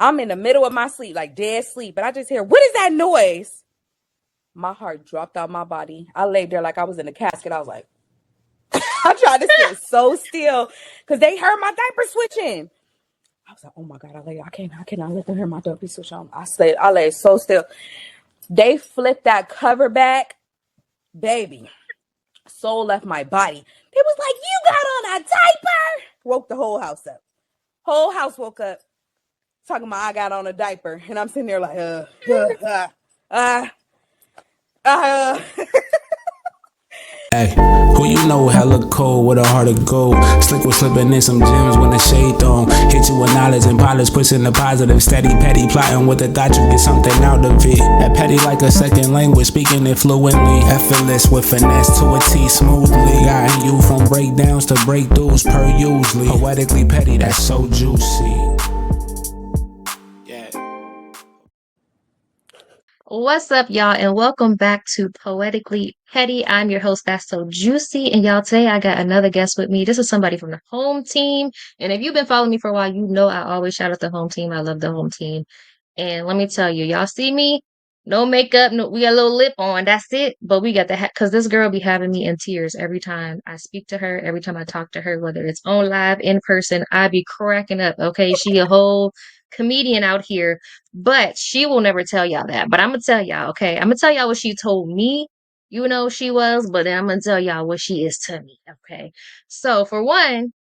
I'm in the middle of my sleep, like dead sleep, but I just hear, what is that noise? My heart dropped out my body. I laid there like I was in a casket. I was like, I tried to sit so still because they heard my diaper switching. I was like, oh my God, I cannot let them hear my diaper switch on. I lay so still. They flipped that cover back, baby. Soul left my body. They was like, you got on a diaper. Woke the whole house up. Whole house woke up talking about I got on a diaper. And I'm sitting there like, uh. Hey, who you know hella cold with a heart of gold? Slick was slipping in some gems when the shade thrown. Hit you with knowledge and polish, pushing the positive. Steady petty, plotting with the thought you get something out of it. That petty like a second language, speaking it fluently. Effortless with finesse to a T smoothly. Guiding you from breakdowns to breakthroughs per usually. Poetically petty, that's so juicy. What's up, y'all, and welcome back to Poetically Petty. I'm your host, That's So Juicy, and y'all, today I got another guest with me. This is somebody from the home team, and if you've been following me for a while, you know I always shout out the home team. I love the home team, and let me tell you, y'all see me, no makeup, no, we got a little lip on, that's it, but we got the because this girl be having me in tears every time I speak to her, every time I talk to her, whether it's on live, in person, I be cracking up, okay? She a whole comedian out here, but she will never tell y'all that. But I'm gonna tell y'all, okay? I'm gonna tell y'all what she told me, she was, but then I'm gonna tell y'all what she is to me, okay? So for one,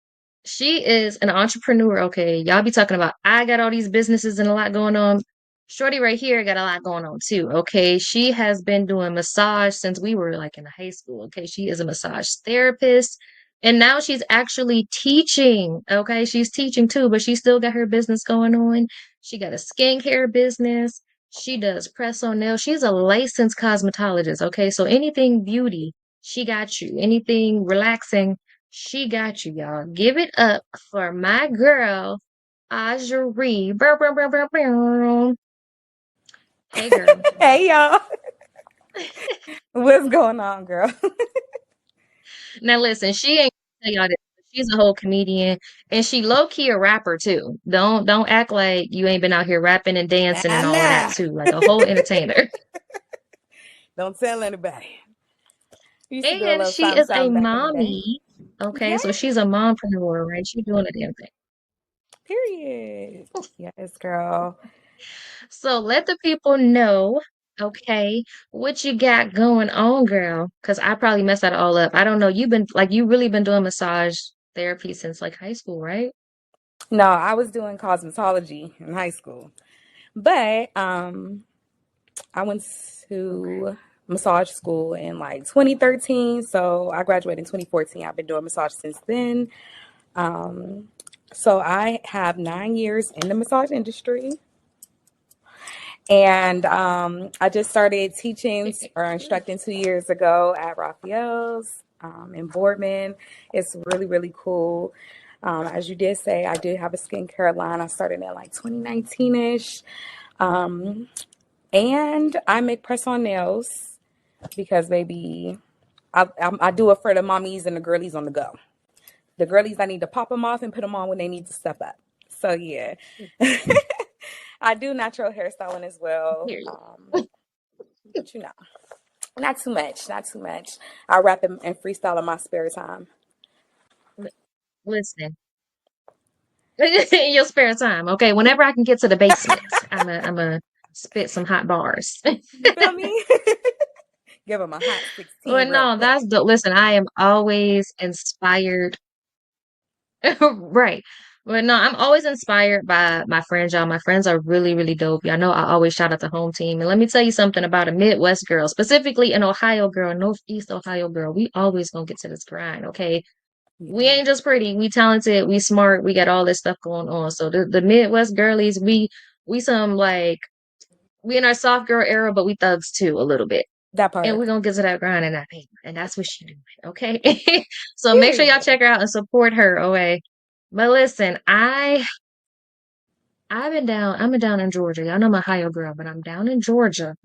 she is an entrepreneur, okay? Y'all be talking about I got all these businesses and a lot going on. Shorty right here got a lot going on too, okay? She has been doing massage since we were like in high school, okay? She is a massage therapist. And now she's actually teaching, okay? She's teaching too, but she still got her business going on. She got a skincare business. She does press on nails. She's a licensed cosmetologist, okay? So anything beauty, she got you. Anything relaxing, she got you, y'all. Give it up for my girl, Ajarie. Hey, girl. Hey, y'all. What's going on, girl? Now, listen, she ain't gonna tell y'all this. She's a whole comedian, and she low key a rapper too. Don't act like you ain't been out here rapping and dancing and all of that Nah. too. Like a whole entertainer. Don't tell anybody. We used to do a And little she something, is a something back in the day. mommy. Okay, Yeah, so she's a mompreneur, right? She's doing a damn thing. period. Yes, girl. So let the people know, okay, what you got going on, girl. Because I probably messed that all up. I don't know. You really been doing massage therapy since like high school, right? No, I was doing cosmetology in high school. But I went Okay. to massage school in like 2013. So I graduated in 2014. I've been doing massage since then. Um, so I have 9 years in the massage industry. And I just started teaching or instructing 2 years ago at Raphael's in Boardman. It's really, really cool. As you did say, I did have a skincare line. I started in like 2019-ish. Um, and I make press-on nails because, baby, I do it for the mommies and the girlies on the go. The girlies, I need to pop them off and put them on when they need to step up. So, yeah. I do natural hairstyling as well. Period. But not too much, not too much. I rap and freestyle in my spare time. Listen, in your spare time, okay? Whenever I can get to the basement, I'm a spit some hot bars. You feel me? Give them a hot Well, 16 real no, quick. that's the listen, I am always inspired. Right. But no, I'm always inspired by my friends, y'all. My friends are really, really dope. Y'all know I always shout out the home team. And let me tell you something about a Midwest girl, specifically an Ohio girl, Northeast Ohio girl. We always gonna get to this grind, okay? We Yeah. ain't just pretty, we talented, we smart, we got all this stuff going on. So the Midwest girlies, we some like we in our soft girl era, but we thugs too a little bit. That And part. we're gonna get to that grind and that paper. And that's what she doing, okay? So make sure y'all Period. check her out and support her, okay? But listen, I've been down in Georgia. Y'all know I'm a Ohio girl, but I'm down in Georgia.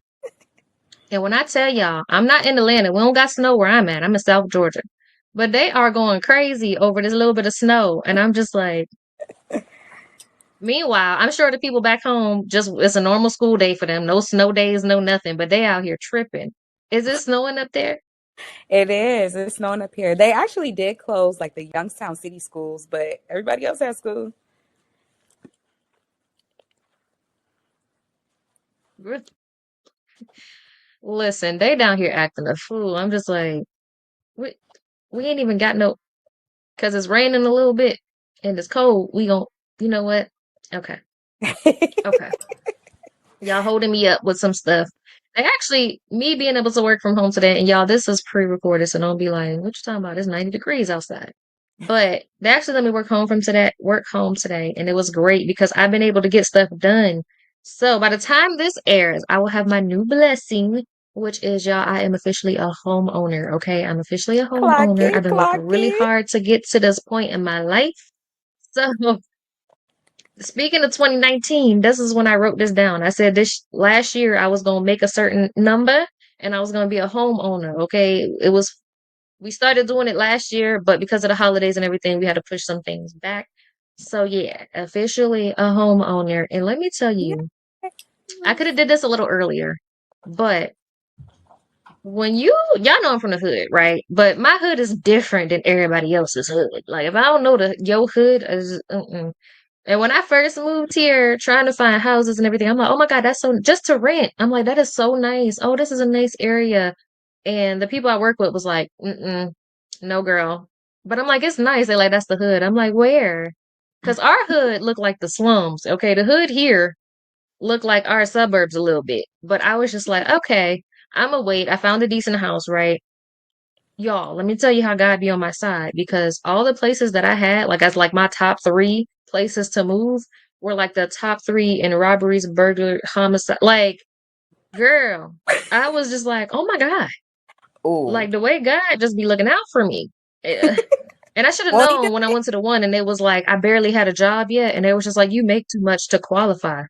And when I tell y'all, I'm not in Atlanta. We don't got snow where I'm at. I'm in South Georgia. But they are going crazy over this little bit of snow. And I'm just like, Meanwhile, I'm sure the people back home just it's a normal school day for them. No snow days, no nothing, but they out here tripping. Is it snowing up there? It is. It's snowing up here. They actually did close like the Youngstown city schools, but everybody else has school. Listen, they down here acting a fool. I'm just like, we we ain't even got no because it's raining a little bit and it's cold. We gon' you know what? Okay. Okay. Y'all holding me up with some stuff. They actually, me being able to work from home today, and y'all, this is pre-recorded, so don't be like, what you talking about? It's 90 degrees outside. But they actually let me work home today, and it was great because I've been able to get stuff done. So by the time this airs, I will have my new blessing, which is y'all, I am officially a homeowner. Okay, I'm officially a Clock homeowner. I've it, been working clock really it. hard to get to this point in my life. So speaking of 2019, this is when I wrote this down. I said this last year I was gonna make a certain number and I was gonna be a homeowner. Okay. We started doing it last year, but because of the holidays and everything, we had to push some things back. So yeah, officially a homeowner. And let me tell Yeah. you, I could have did this a little earlier, but when y'all know I'm from the hood, right? But my hood is different than everybody else's hood. Like if I don't know your hood is, and when I first moved here, trying to find houses and everything, I'm like, oh my God, that's so just to rent. I'm like, that is so nice. Oh, this is a nice area. And the people I work with was like, no girl. But I'm like, it's nice. They're like, that's the hood. I'm like, where? Because our hood looked like the slums. Okay, the hood here looked like our suburbs a little bit. But I was just like, okay, I'ma wait. I found a decent house, right? Y'all, let me tell you how God be on my side because all the places that I had, like as like my top three places to move, were like the top three in robberies, burglary, homicide. Like, girl, I was just like, oh my God, Oh, like the way God just be looking out for me. Eh, And I should have won't he do known when I it? went to the one and it was like I barely had a job yet, and they was just like, you make too much to qualify.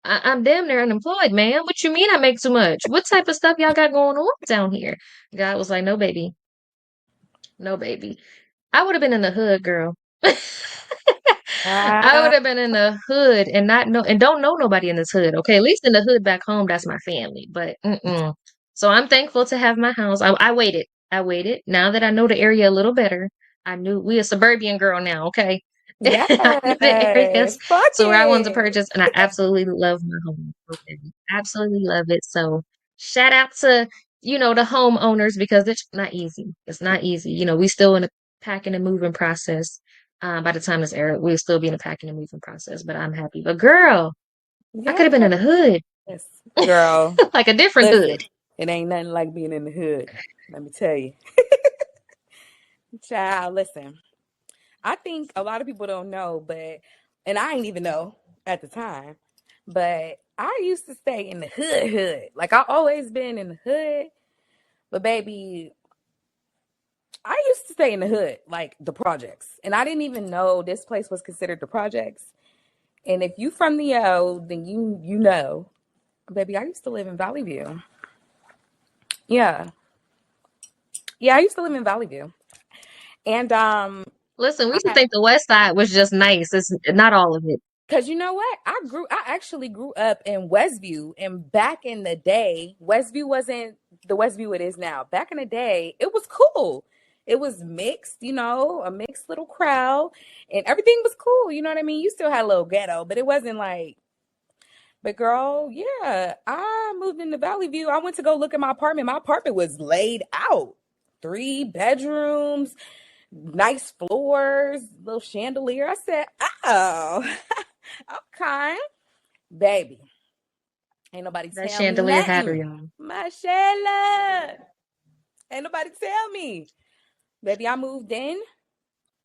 I'm damn near unemployed, man. What you mean I make too much? What type of stuff y'all got going on down here? God was like, no, baby. No, baby. I would have been in the hood, girl. I would Ah, have been in the hood and not know and don't know nobody in this hood. Okay, at least in the hood back home, that's my family. But so I'm thankful to have my house. I waited. I waited. Now that I know the area a little better, I knew we a suburban girl now. Okay, I knew the areas. yes. Fuck So where I wanted to it. purchase, and I absolutely love my home. Okay, absolutely love it. So shout out to the homeowners because it's not easy. It's not easy. We still in a packing and moving process. By the time this aired, we'll still be in the packing and moving process, but I'm happy. But girl, I could have been in the hood, Yes. Girl, like a different hood. listen. It ain't nothing like being in the hood. Let me tell you. Child, listen. I think a lot of people don't know, and I didn't even know at the time, but I used to stay in the hood. Like I always been in the hood, but baby, I used to stay in the hood, like the projects. And I didn't even know this place was considered the projects. And if you from the O, then you know. Baby, I used to live in Valley View. Yeah. Yeah, I used to live in Valley View. And Listen, we I used to had think the West Side was just nice. It's not all of it. Cause you know what? I actually grew up in Westview, and back in the day, Westview wasn't the Westview it is now. Back in the day, it was cool. It was mixed, a mixed little crowd, and everything was cool. You know what I mean? You still had a little ghetto, but it wasn't like. But girl, yeah, I moved into Valley View. I went to go look at my apartment. My apartment was laid out, 3 bedrooms, nice floors, little chandelier. I said, oh, okay. Baby, ain't nobody That tell me chandelier hat, nothing. y'all. Michelle, ain't nobody tell me. Baby, I moved in,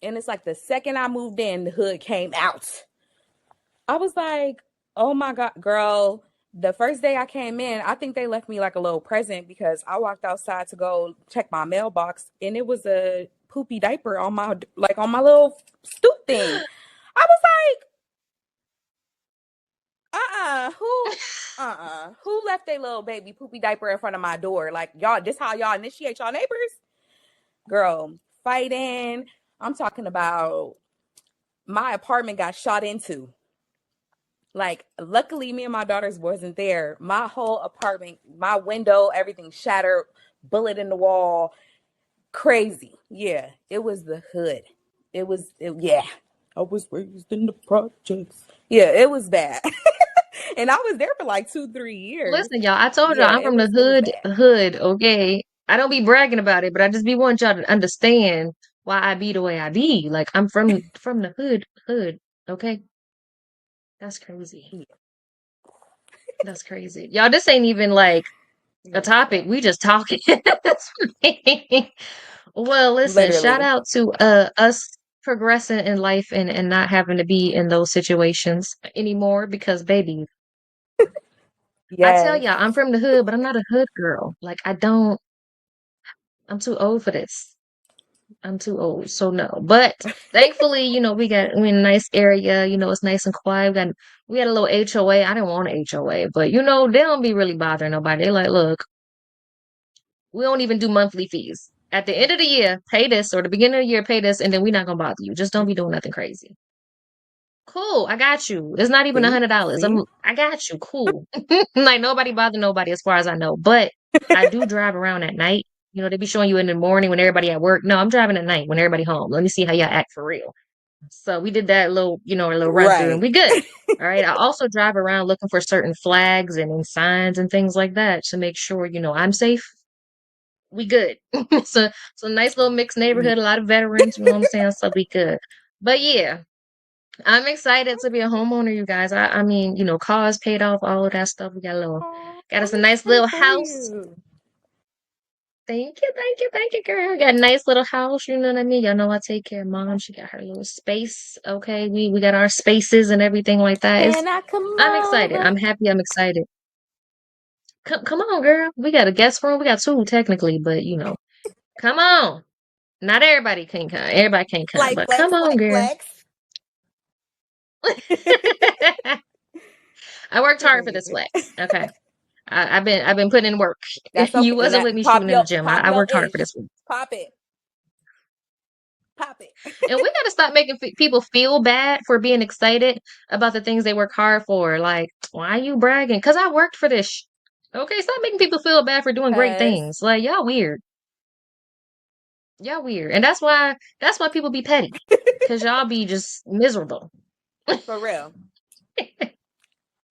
and it's like the second I moved in, the hood came out. I was like, oh my God, girl. The first day I came in, I think they left me like a little present because I walked outside to go check my mailbox, and it was a poopy diaper on my little stoop thing. I was like, who left a little baby poopy diaper in front of my door? Like y'all, this how y'all initiate y'all neighbors? Girl, fighting. I'm talking about my apartment got shot into. Like, luckily, me and my daughters wasn't there. My whole apartment, my window, everything shattered, bullet in the wall, crazy. Yeah, it was the hood. Yeah. I was raised in the projects. Yeah, it was bad. And I was there for like 2, 3 years. Listen, y'all, I told y'all Yeah, I'm from the it was hood, bad. hood, okay? I don't be bragging about it, but I just be wanting y'all to understand why I be the way I be. Like I'm from the hood, okay? That's crazy. Yeah, That's crazy. Y'all, this ain't even like a topic. listen, We just talking. Well, listen, shout literally. out to us progressing in life and not having to be in those situations anymore because baby, I tell Yes. y'all, I'm from the hood, but I'm not a hood girl. Like I don't I'm too old for this. I'm too old, so no. But thankfully, we in a nice area. It's nice and quiet. We had a little HOA. I didn't want an HOA, but they don't be really bothering nobody. They like, look, we don't even do monthly fees. At the end of the year, pay this, or the beginning of the year, pay this, and then we're not gonna bother you. Just don't be doing nothing crazy. Cool, I got you. It's not even See? $100. See? I got you. Cool. Like nobody bother nobody as far as I know. But I do drive around at night. They be showing you in the morning when everybody at work. No, I'm driving at night when everybody home. Let me see how y'all act for real. So we did that a little run through and Right. we good. All right. I also drive around looking for certain flags and signs and things like that to make sure, I'm safe. We good. So nice little mixed Yeah. neighborhood, a lot of veterans, you know what I'm saying? So we good. But yeah, I'm excited to be a homeowner, you guys. I mean, cars paid off, all of that stuff. We Aw, got us I'm a nice excited little for house. you. Thank you, girl. Got a nice little house, you know what I mean? Y'all know I take care of mom. She got her little space. Okay. We got our spaces and everything like that. Can I come I'm excited. over? I'm happy. I'm excited. Come on, girl. We got a guest room. We got two technically, but come on. Not everybody can come. Everybody can't come, Flight but come flex, on, flight girl. flex. I worked hard for this Period. flex. Okay. I've been putting in work. That's You okay. And wasn't with that me shooting in the gym. pop I your worked hard for ish. this one. Pop it. Pop it. And we got to stop making people feel bad for being excited about the things they work hard for. Like, why you bragging? Because I worked for this. Okay, stop making people feel bad for doing great Cause things. Like, y'all weird. Y'all weird. And that's why people be petty. Because y'all be just miserable. for real.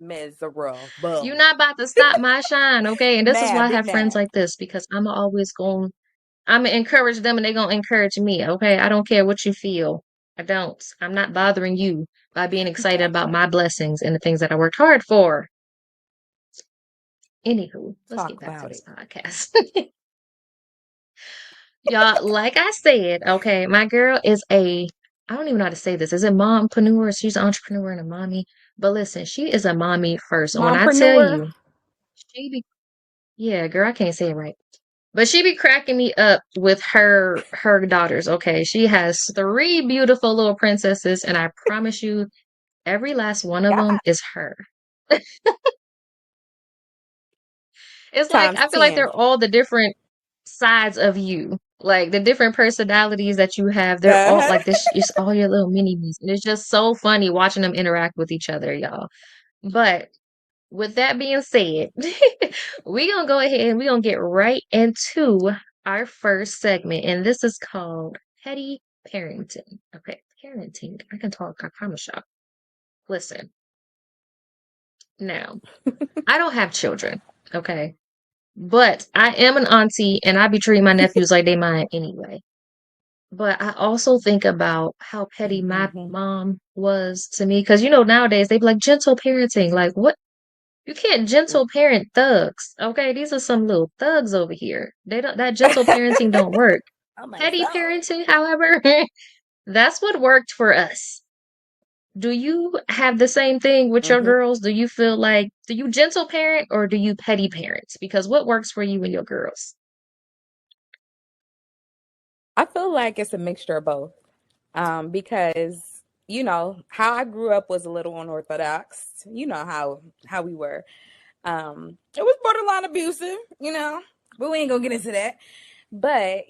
You're Miserable. not about to stop my shine, okay? And this is why Mad, I big have friends mad. like this because I'm gonna encourage them and they're gonna encourage me, okay? I don't care what you feel. I don't. I'm not bothering you by being excited about my blessings and the things that I worked hard for. Anywho, let's get Talk back to about this it. podcast. Y'all, like I said, okay, my girl is I don't even know how to say this. Is it mompreneur? She's an entrepreneur and a mommy. But listen, she is a mommy first. And when I tell Mompreneur. you, she be, yeah, girl, I can't say it right. But she be cracking me up with her daughters, okay? She has three beautiful little princesses, and I promise you, every last one of Yeah. them is her. It's like Times I feel like 10. they're all the different sides of you. Like the different personalities that you have, they're all Uh-huh. like this. It's all your little mini me's, and it's just so funny watching them interact with each other, y'all. But with that being said, we're gonna go ahead and we're gonna get right into our first segment, and this is called Petty Parenting. Okay, parenting. I can talk, I promise y'all. Listen, now, I don't have children, okay? But I am an auntie and I be treating my nephews like they mine anyway. But I also think about how petty my Mm-hmm. mom was to me. Because, nowadays they be like gentle parenting. Like, what? You can't gentle parent thugs. Okay, these are some little thugs over here. That gentle parenting don't work. I'm like, Petty so. parenting, however, that's what worked for us. Do you have the same thing with your Mm-hmm. girls? Do you gentle parent or do you petty parent? Because what works for you and your girls? I feel like it's a mixture of both. Because how I grew up was a little unorthodox. You know how we were. It was borderline abusive, but we ain't gonna get into that. But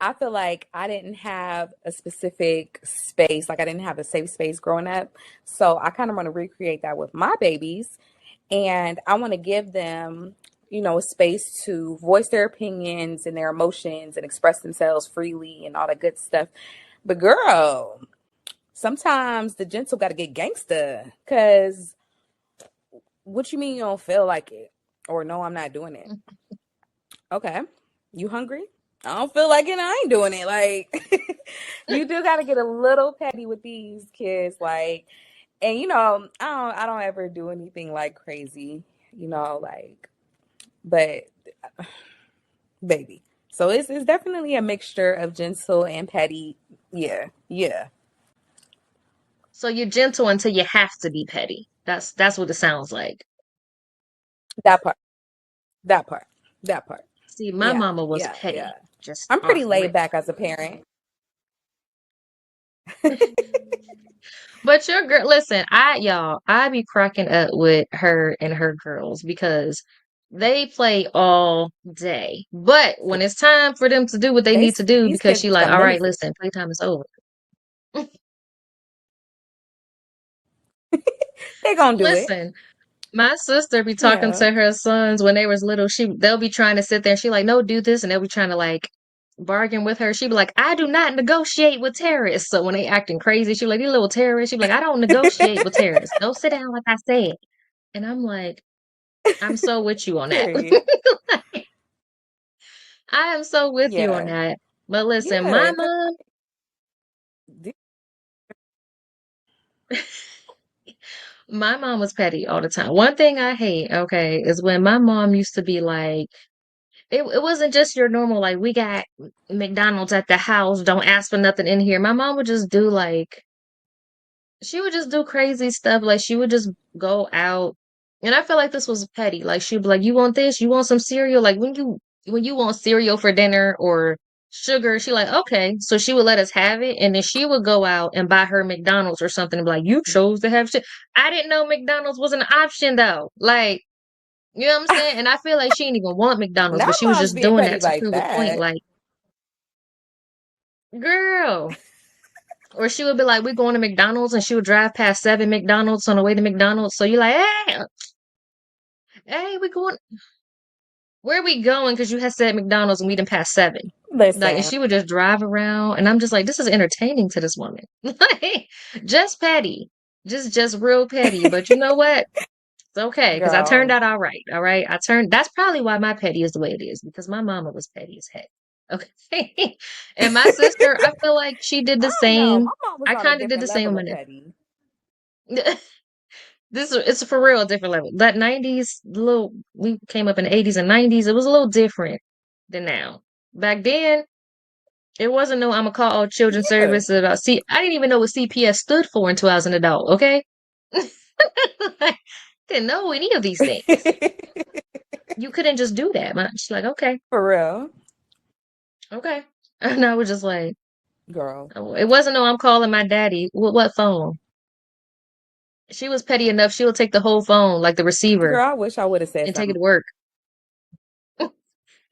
I feel like I didn't have a specific space, like I didn't have a safe space growing up. So I kind of want to recreate that with my babies. And I want to give them, a space to voice their opinions and their emotions and express themselves freely and all that good stuff. But girl, sometimes the gentle got to get gangster. Because what you mean you don't feel like it? Or no, I'm not doing it. Okay. You hungry? I don't feel like it. I ain't doing it. Like, you do got to get a little petty with these kids. Like, and I don't ever do anything like crazy, like, but baby. So it's definitely a mixture of gentle and petty. Yeah, yeah. So you're gentle until you have to be petty. That's what it sounds like. That part. That part. That part. See, my Yeah, mama was yeah, yeah. petty, just I'm off pretty laid rip. back as a parent. But your girl, listen, I be cracking up with her and her girls because they play all day. But when it's time for them to do what they need to do, These because kids she be like, some all right, menaces. listen, playtime is over. They gonna do it. Listen, my sister be talking Yeah. to her sons when they was little. They'll be trying to sit there and she like, no, do this, and they'll be trying to like bargain with her. She be like, I do not negotiate with terrorists. So when they acting crazy, she be like, these little terrorists. She be like, I don't negotiate with terrorists. Go sit down like I said. And I'm like, I'm so with you on that. Period. I am so with you on Yeah. that. But listen, Yeah. Cause my mom was petty all the time. One thing I hate, okay, is when my mom used to be like, it wasn't just your normal, like, we got McDonald's at the house, don't ask for nothing in here. My mom would just do like, she would just do crazy stuff. Like she would just go out. And I feel like this was petty. Like she'd be like, you want this? You want some cereal? Like when you want cereal for dinner or sugar, she like, okay. So she would let us have it. And then she would go out and buy her McDonald's or something and be like, you chose to have shit. I didn't know McDonald's was an option though. Like, you know what I'm saying? And I feel like she didn't even want McDonald's, but not she was mom's just being doing petty that to like prove a point. that. Like, girl. Or she would be like, we're going to McDonald's, and she would drive past 7 McDonald's on the way to McDonald's. So you're like, hey, we going, where are we going? Because you had said McDonald's and we didn't pass 7. Like, and Listen, she would just drive around, and I'm just like, this is entertaining to this woman. Like, just petty. Just real petty. But you know what? It's okay, because I turned girl. out all right. All right. That's probably why my petty is the way it is, because my mama was petty as heck. Okay. And my sister, I feel like she did I the don't know. My same. mom was I on a kind of did different the same level with of my petty. nephew. This it's for real a different level. That 90s little we came up in the 80s and 90s, it was a little different than now. Back then, it wasn't no I'ma call all children Yeah. service about see I didn't even know what CPS stood for until I was an adult, okay? Didn't know any of these things. You couldn't just do that, man. She's like, okay, For real. okay. And I was just like, Girl. oh, it wasn't no I'm calling my daddy. What phone? She was petty enough, she would take the whole phone, like the receiver, Girl, I wish I would have said and take it something. to work.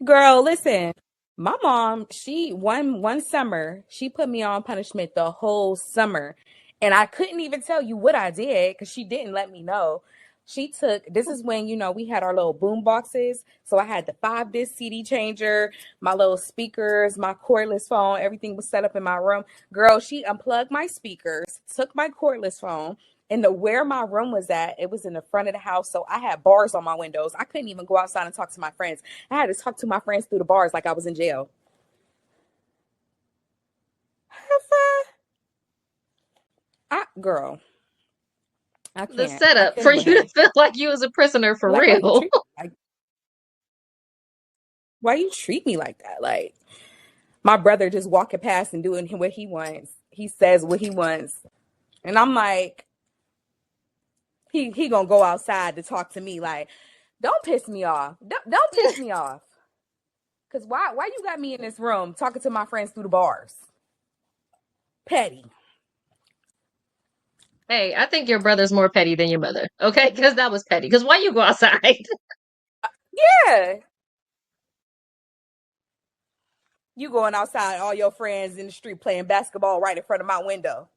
Girl, listen. My mom, she one summer, she put me on punishment the whole summer. And I couldn't even tell you what I did because she didn't let me know. She took this is when, we had our little boom boxes. So I had the 5 disc CD changer, my little speakers, my cordless phone, everything was set up in my room. Girl, she unplugged my speakers, took my cordless phone, and where my room was at, it was in the front of the house. So I had bars on my windows. I couldn't even go outside and talk to my friends. I had to talk to my friends through the bars like I was in jail. Girl, I The can't. I setup for couldn't with you to her. feel like you was a prisoner for Like, why you real. treat like why you treat me like that? Like my brother just walking past and doing what he wants. He says what he wants, and I'm like, he gonna go outside to talk to me. Like, don't piss me off. Don't piss me off. Cause why you got me in this room talking to my friends through the bars? Petty. Hey, I think your brother's more petty than your mother. Okay, because that was petty. Because why you go outside? Yeah. You going outside, all your friends in the street playing basketball right in front of my window.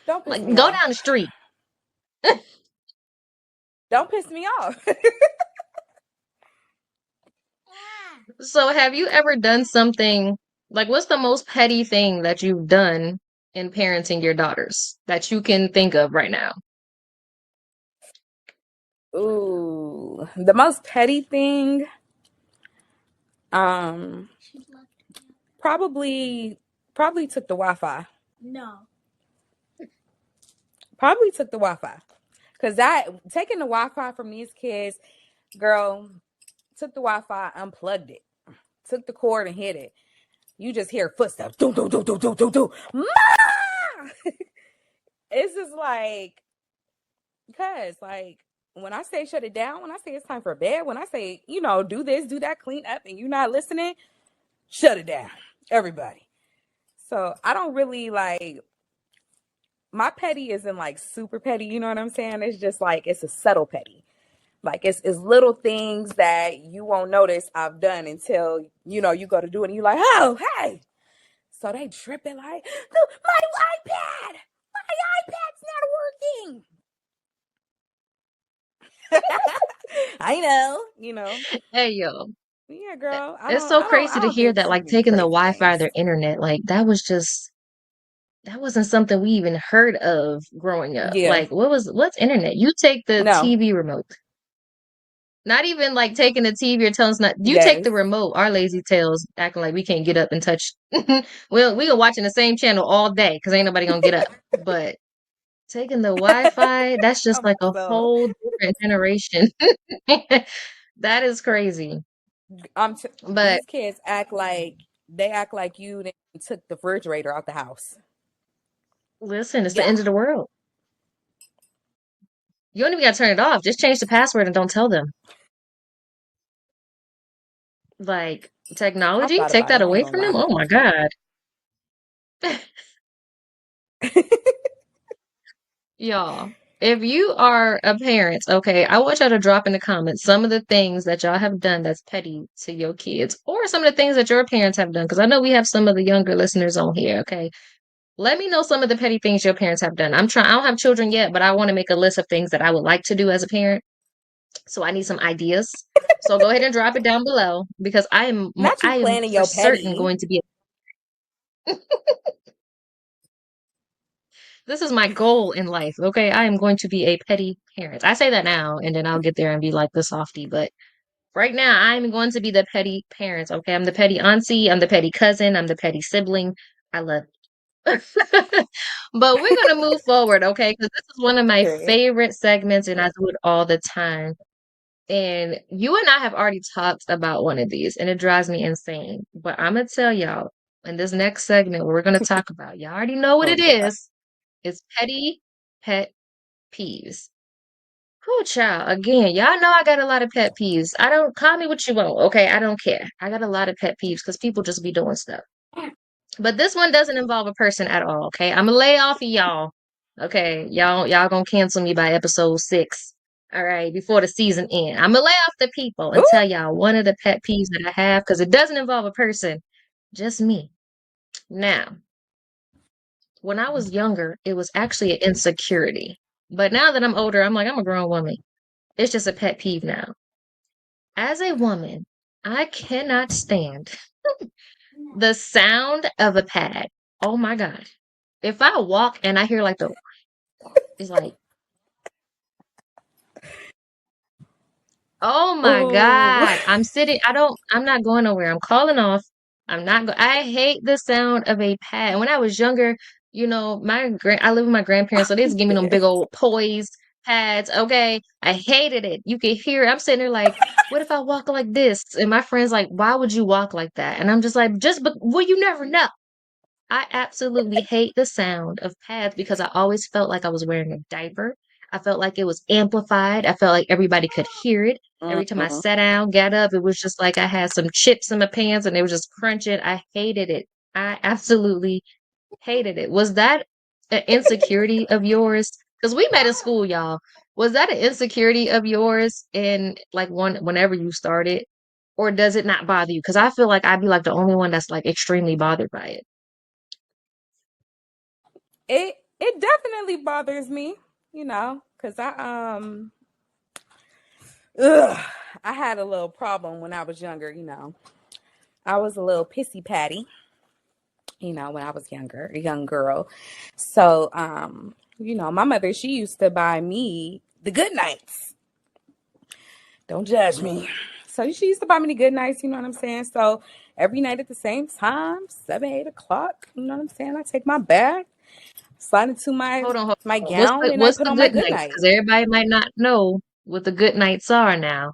Don't piss Like, me go off. down the street. Don't piss me off. So, have you ever done something like what's the most petty thing that you've done in parenting your daughters that you can think of right now? Ooh, the most petty thing, um, probably probably took the Wi-Fi. No. Probably took the Wi-Fi. Cause that taking the Wi-Fi from these kids, girl, took the Wi-Fi, unplugged it, took the cord and hit it. You just hear footsteps. Do do do do do do do. Ma! It's just like, cause like when I say shut it down, when I say it's time for bed, when I say, do this, do that, clean up, and you're not listening, shut it down. Everybody. So I don't really like my petty isn't like super petty, you know what I'm saying? It's just like it's a subtle petty. Like it's little things that you won't notice I've done until you go to do it and you're like, oh hey. So they tripping like, my iPad, my iPad's not working. I know. Hey, yo, Yeah, girl. I it's don't so I don't crazy I to don't hear do that, too like many taking the crazy Wi-Fi or things. their internet, like that wasn't something we even heard of growing up. Yeah. Like, what's internet? You take the No. TV remote. Not even like taking the TV or telling us not. You take Yes. the remote. Our lazy tails acting like we can't get up and touch. Well, we are watching the same channel all day because ain't nobody gonna get up. But taking the Wi-Fi, that's just like a So whole different generation. That is crazy. these But kids act like you took the refrigerator out the house. listen, it's the Yeah. end of the world. You don't even gotta turn it off. Just change the password and don't tell them. Like I technology, thought take about that it. I ain't away gonna from them. lie. Oh my God. Y'all, if you are a parent, okay, I want y'all to drop in the comments some of the things that y'all have done that's petty to your kids, or some of the things that your parents have done. Because I know we have some of the younger listeners on here, okay? Let me know some of the petty things your parents have done. I don't have children yet, but I want to make a list of things that I would like to do as a parent. So I need some ideas. So go ahead and drop it down below because Not you I am planning for your certain petty. going to be this is my goal in life. Okay. I am going to be a petty parent. I say that now and then I'll get there and be like the softie. But right now, I'm going to be the petty parent. Okay. I'm the petty auntie. I'm the petty cousin. I'm the petty sibling. I love it. But we're going to move forward. Okay. Because this is one of my Period. favorite segments and I do it all the time. And you and I have already talked about one of these and it drives me insane. But I'm going to tell y'all in this next segment, what we're going to talk about, y'all already know what Oh it God. is. It's petty pet peeves. Cool child. Again, y'all know I got a lot of pet peeves. I don't call me what you want. Okay, I don't care. I got a lot of pet peeves because people just be doing stuff. But this one doesn't involve a person at all. Okay, I'm gonna lay off of y'all. Okay, y'all gonna cancel me by episode 6. All right, before the season end, I'm gonna lay off the people and Ooh. tell y'all one of the pet peeves that I have because it doesn't involve a person, just me. Now, when I was younger, it was actually an insecurity. But now that I'm older, I'm like, I'm a grown woman. It's just a pet peeve now. As a woman, I cannot stand the sound of a pad. Oh my God. If I walk and I hear like it's like, oh my Ooh. God. I'm not going nowhere. I'm calling off. I hate the sound of a pad. When I was younger, I live with my grandparents, so they just give me them Dead. big old toys, pads. Okay. I hated it. You could hear it. I'm sitting there like, what if I walk like this? And my friend's like, why would you walk like that? And I'm just like, well, you never know. I absolutely hate the sound of pads because I always felt like I was wearing a diaper. I felt like it was amplified. I felt like everybody could hear it. Every time I Mm-mm. sat down, got up, it was just like I had some chips in my pants and it was just crunching. I hated it. I absolutely hated it. Was that an insecurity of yours? Because we met in school, y'all. Was that an insecurity of yours in like whenever you started? Or does it not bother you? Because I feel like I'd be like the only one that's like extremely bothered by it. It definitely bothers me, because ugh, I had a little problem when I was younger. I was a little pissy patty, when I was younger, a young girl. So, my mother, she used to buy me the good nights. Don't judge me. So she used to buy me the good nights, you know what I'm saying? So every night at the same time, 7, 8 o'clock, you know what I'm saying? I take my bag, slide into my Hold my on. What's gown, the and I what's put the on my good good nights? night. Because everybody might not know what the good nights are now.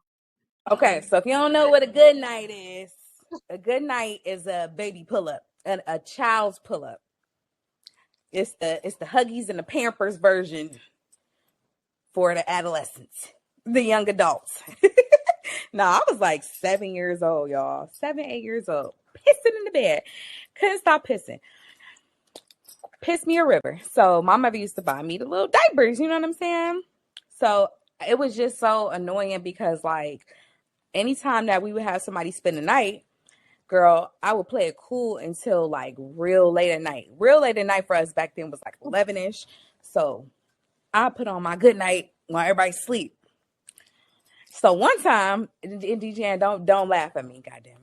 Okay, so if you don't know what a good night is a baby pull up, and a child's pull up. It's the Huggies and the Pampers version for the adolescents, the young adults. No, I was like 7 years old, y'all. 7, 8 years old. Pissing in the bed. Couldn't stop pissing. Pissed me a river. So my mother used to buy me the little diapers, you know what I'm saying? So it was just so annoying because like anytime that we would have somebody spend the night, girl, I would play it cool until like real late at night. Real late at night for us back then was like 11ish. So I put on my good night while everybody sleep. So one time, and DJ, don't laugh at me, goddamn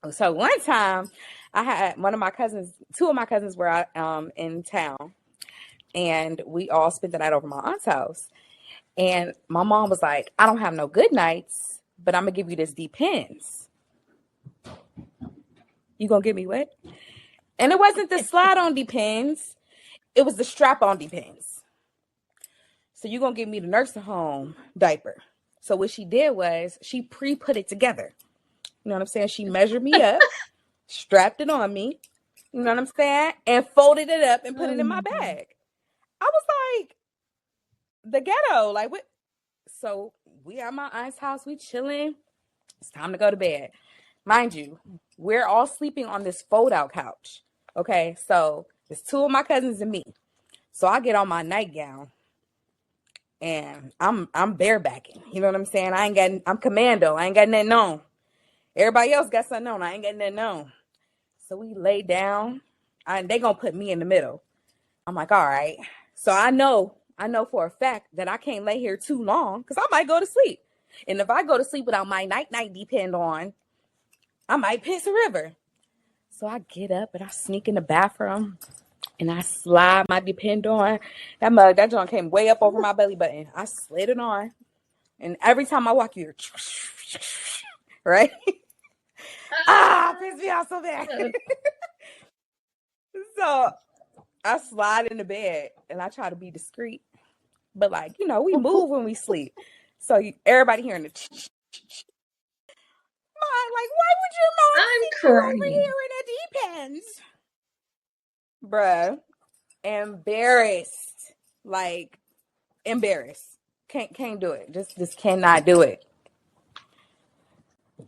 it. So one time, I had one of my cousins, two of my cousins were in town, and we all spent the night over my aunt's house. And my mom was like, "I don't have no good nights, but I'm gonna give you this Depends. You gonna give me what?" And it wasn't the slide on Depends; it was the strap on Depends. So you gonna give me the nursing home diaper. So what she did was she pre-put it together. You know what I'm saying? She measured me up, strapped it on me, you know what I'm saying? And folded it up and put it Oh in my my God. bag. I was like, the ghetto. Like, what? So we at my aunt's house, we chilling. It's time to go to bed. Mind you, we're all sleeping on this fold out couch. Okay, so it's two of my cousins and me. So I get on my nightgown and I'm barebacking. You know what I'm saying? I'm commando. I ain't got nothing on. Everybody else got something on. I ain't got nothing on. So we lay down, and they gonna put me in the middle. I'm like, all right. So I know for a fact that I can't lay here too long because I might go to sleep. And if I go to sleep without my night Depend on, I might piss a river. So I get up and I sneak in the bathroom and I slide my Depend on. That joint came way up over my belly button. I slid it on, and every time I walk, you hear, right? Piss me off so bad. So I slide in the bed and I try to be discreet, but like we move when we sleep, so everybody hearing the. Like, why would your mom I'm send you over crying. here in a Depends, bruh? Embarrassed, like embarrassed. Can't do it. Just cannot do it.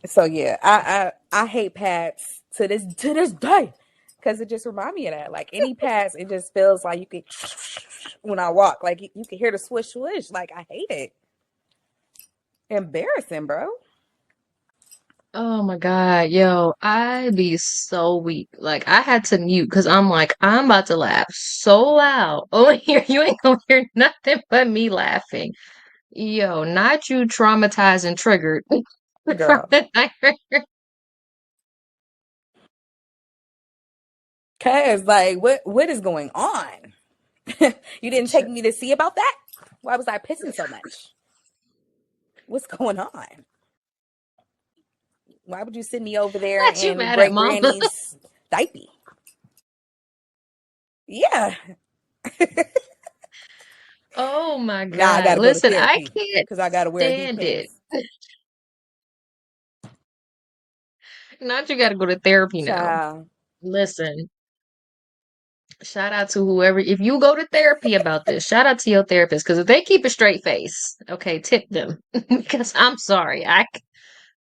So yeah, I hate pads to this day because it just remind me of that. Like any pads, it just feels like you can when I walk, like you can hear the swish swish. Like I hate it. Embarrassing, bro. Oh my God, yo, I be so weak. Like I had to mute because I'm like, I'm about to laugh so loud. Oh, here you ain't gonna hear nothing but me laughing. Yo, not you traumatized and triggered from Girl. the nightmare. Cause like what is going on? You didn't take me to see about that? Why was I pissing so much? What's going on? Why would you send me over there Not you in mad at great mama. granny's diaper? Yeah. Oh my Now I God. gotta go to Listen, I therapy can't because I gotta wear stand it. Depends. Not you gotta go to therapy now. Child. Listen, shout out to whoever, if you go to therapy about this, shout out to your therapist, because if they keep a straight face, okay, tip them. Because I'm sorry,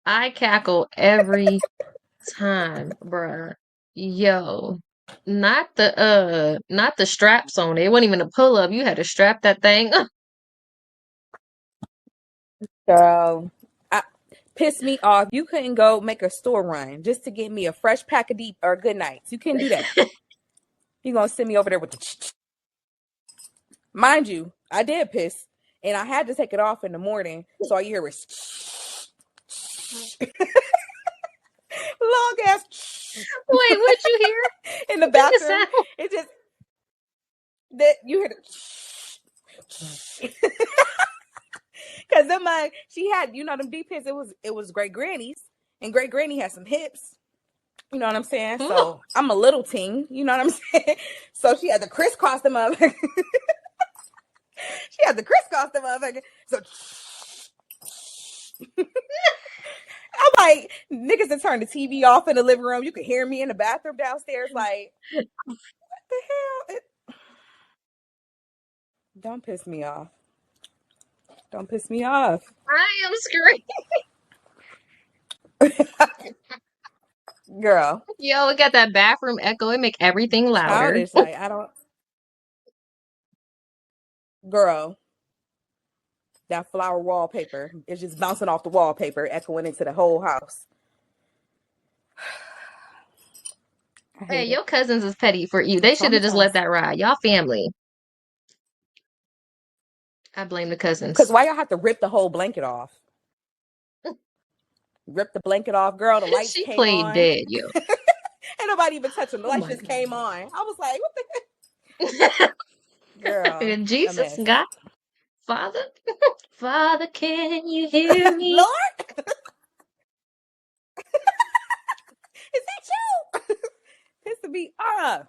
I cackle every time, bruh. Yo, not the straps on it. It wasn't even a pull up. You had to strap that thing. Girl. I, pissed me off. You couldn't go make a store run just to get me a fresh pack of deep or good nights. You couldn't do that. You gonna send me over there with the mind you, I did piss. And I had to take it off in the morning. So all you hear was long ass Wait, what'd you hear? in the In the bathroom. sound? It just that you hear the because them she had, you know, them deep hits. It was great granny's, and great granny had some hips. You know what I'm saying? Oh, So I'm a little teen. You know what I'm saying? So she had to crisscross them up. She had to crisscross them up. So I'm like, niggas that turn the TV off in the living room. You can hear me in the bathroom downstairs. Like, what the hell? Don't piss me off. Don't piss me off. I am screaming. Girl, Yo, it got that bathroom echo. It make everything louder. childish. Like, I don't. Girl, that flower wallpaper is just bouncing off the wallpaper, echoing into the whole house. I Hey, hate it. your cousins is petty for you. I'm They should have just let traumatized. that ride. Y'all family. I blame the Because cousins. why y'all have to rip the whole blanket off? Rip the blanket off, girl. The lights She came played on. dead, yo. Ain't nobody even touching. The Oh lights my just came on. I was like, what the God. girl? And A Jesus, mess. God, Father, Father, can you hear me? Lord, is that you? Pissing me off.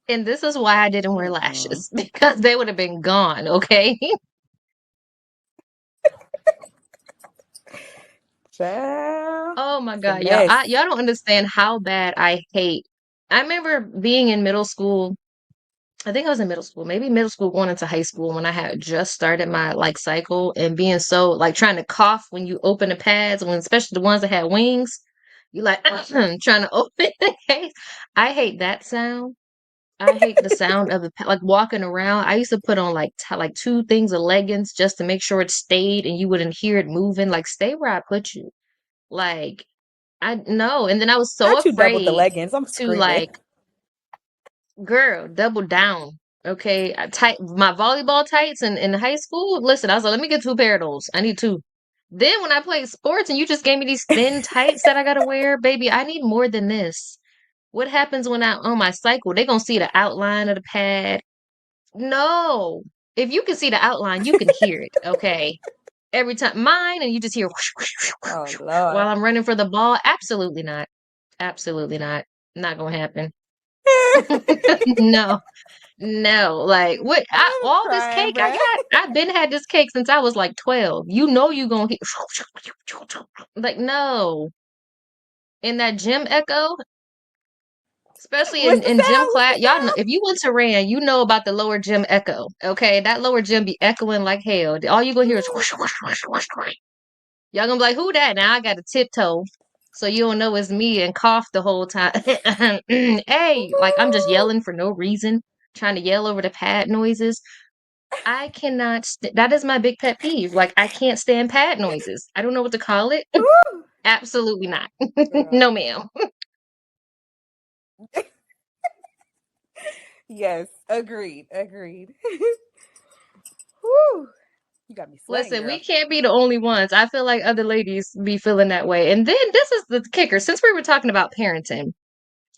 And this is why I didn't wear Mm-mm. lashes because they would have been gone, okay? Child, Oh my it's a God, y'all. mess. Y'all don't understand how bad I hate. I remember being in middle school. I think I was in middle school, maybe middle school going into high school when I had just started my like cycle and being so like trying to cough when you open the pads, when especially the ones that had wings, you like trying to open the case. I hate that sound. I hate the sound of like walking around. I used to put on like like two things of leggings just to make sure it stayed and you wouldn't hear it moving. Like stay where I put you. Like I know. And then I was so Not you doubled the afraid leggings. I'm to screaming. like, girl, double down. Okay. I tight my volleyball tights in high school. Listen, I was like, let me get two pair of those. I need two. Then when I played sports and you just gave me these thin tights that I gotta wear, baby, I need more than this. What happens when I on my cycle? They gonna see the outline of the pad. No. If you can see the outline, you can hear it, okay? Every time mine and you just hear whoosh, whoosh, whoosh, Oh whoosh, while Lord. I'm running for the ball. Absolutely not. Absolutely not. Not gonna happen. No. No. Like what I'm all this crying, cake I bruh. got, I've been had this cake since I was like 12. You know you gonna hear like no. In that gym echo, especially What's the in gym sound? What's class, the y'all know sound? if you went to Rand, you know about the lower gym echo. Okay, that lower gym be echoing like hell. All you gonna hear is whoosh, whoosh, whoosh, whoosh, whoosh. Y'all gonna be like, who that? Now I got to tiptoe, so you don't know it's me and cough the whole time. Hey, like I'm just yelling for no reason, trying to yell over the pad noises. I cannot. That is my big pet peeve. Like I can't stand pad noises. I don't know what to call it. Woo! Absolutely not. Girl. No, ma'am. Yes, agreed. Agreed. Woo! You got me sweating, Listen, we girl. can't be the only ones. I feel like other ladies be feeling that way. And then this is the kicker. Since we were talking about parenting,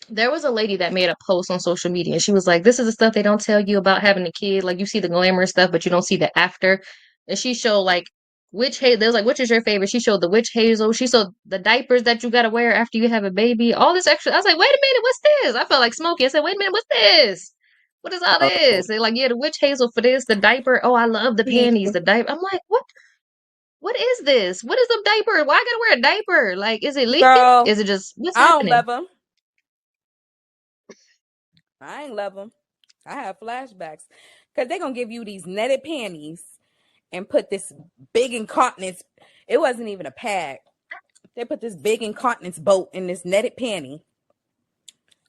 there was a lady that made a post on social media and she was like, this is the stuff they don't tell you about having a kid. Like you see the glamorous stuff, but you don't see the after. And she showed like which hazel, there was like, which is your favorite? She showed the witch hazel. She showed the diapers that you gotta wear after you have a baby. All this extra. I was like, wait a minute, what's this? I felt like Smokey. I said, wait a minute, what's this? What is all Oh, this? They're like, yeah, the witch hazel for this, the diaper. Oh, I love the he, panties, the diaper. I'm like, what? What is this? What is the diaper? Why I gotta wear a diaper? Like, is it leaking? girl, Is it just what's I don't happening? love them. I ain't love them. I have flashbacks because they're gonna give you these netted panties and put this big incontinence. It wasn't even a pad. They put this big incontinence boat in this netted panty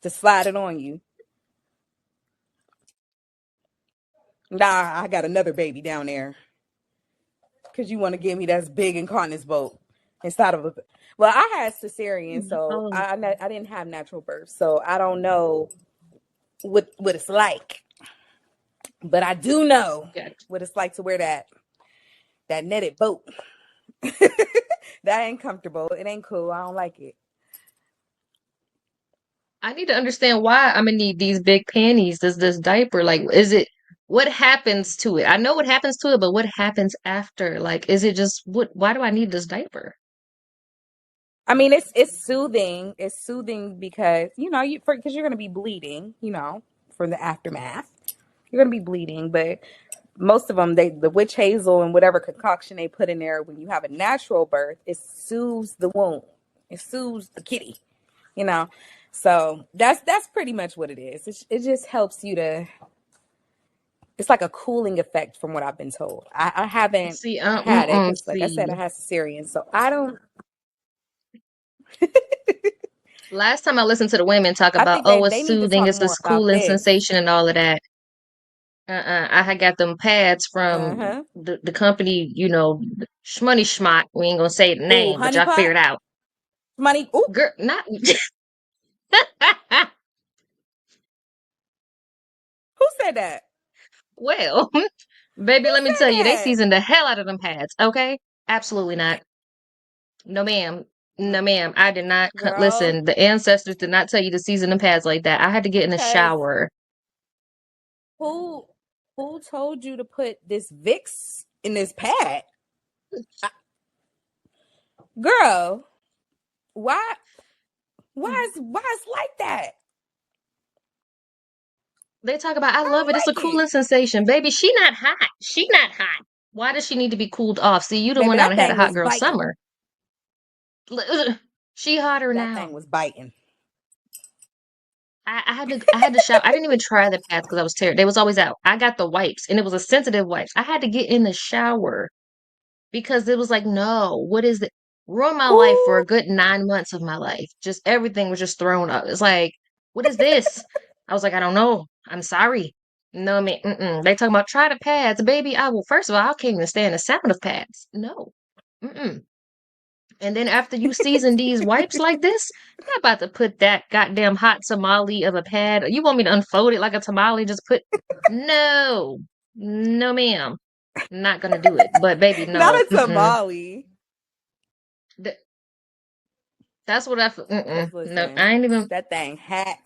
to slide it on you. Nah, I got another baby down there. because you want to give me that's big incontinence boat instead of a. Well, I had cesarean, so Oh, I didn't have natural birth, so I don't know what it's like, but I do know gotcha. what it's like to wear that netted boat. That ain't comfortable. It ain't cool. I don't like it. I need to understand why I'm gonna need these big panties. Does this diaper like is it what happens to it? I know what happens to it, but what happens after? Like, is it just what? Why do I need this diaper? I mean, it's soothing. It's soothing because because you're gonna be bleeding, from the aftermath. You're gonna be bleeding, but most of them, the witch hazel and whatever concoction they put in there when you have a natural birth, it soothes the wound. It soothes the kitty, you know. So that's pretty much what it is. It just helps you to. It's like a cooling effect, from what I've been told. I haven't See, had it because, like I said, I see. had cesarean, so I don't. Last time I listened to the women talk I about, think oh, they it's need to soothing, talk it's more this about cooling this. sensation and all of that. I had got them pads Uh from huh. the company, Shmoney Schmott. We ain't gonna say the Ooh, name, but y'all honeypot figure it out. money. Ooh, Girl, not who said that? well, baby, Who let me said tell you, they that? seasoned the hell out of them pads, okay? Absolutely not. No, ma'am. No, ma'am. I did not Girl, listen. The ancestors did not tell you to season the pads like that. I had to get in the because shower. who who told you to put this Vicks in this pad? Girl, why why it's like that? They talk about, I I love it. It's a don't like it. cooling sensation. Baby, she not hot. She not hot. Why does she need to be cooled off? See, you the Baby, one out that and had a thing hot was girl biting. summer. She hotter That now. thing was biting. I had to shower. I didn't even try the pads because I was tired. They was always out. I got the wipes and it was a sensitive wipes. I had to get in the shower because it was like, no, what is it? Ruined my life for Ooh, a good 9 months of my life. Just everything was just thrown up. It's like, what is this? I was like, I don't know. I'm sorry. No, I mean, they talking about try the pads, baby. I will. First of all, I can't even stand the sound of pads. No. Mm-mm. And then after you season these wipes like this, I'm not about to put that goddamn hot tamale of a pad. You want me to unfold it like a tamale? Just put, no, no, ma'am. Not gonna do it. But baby, not no. a tamale. Th- That's what I. Cause No, listen, I ain't even. that thing hat.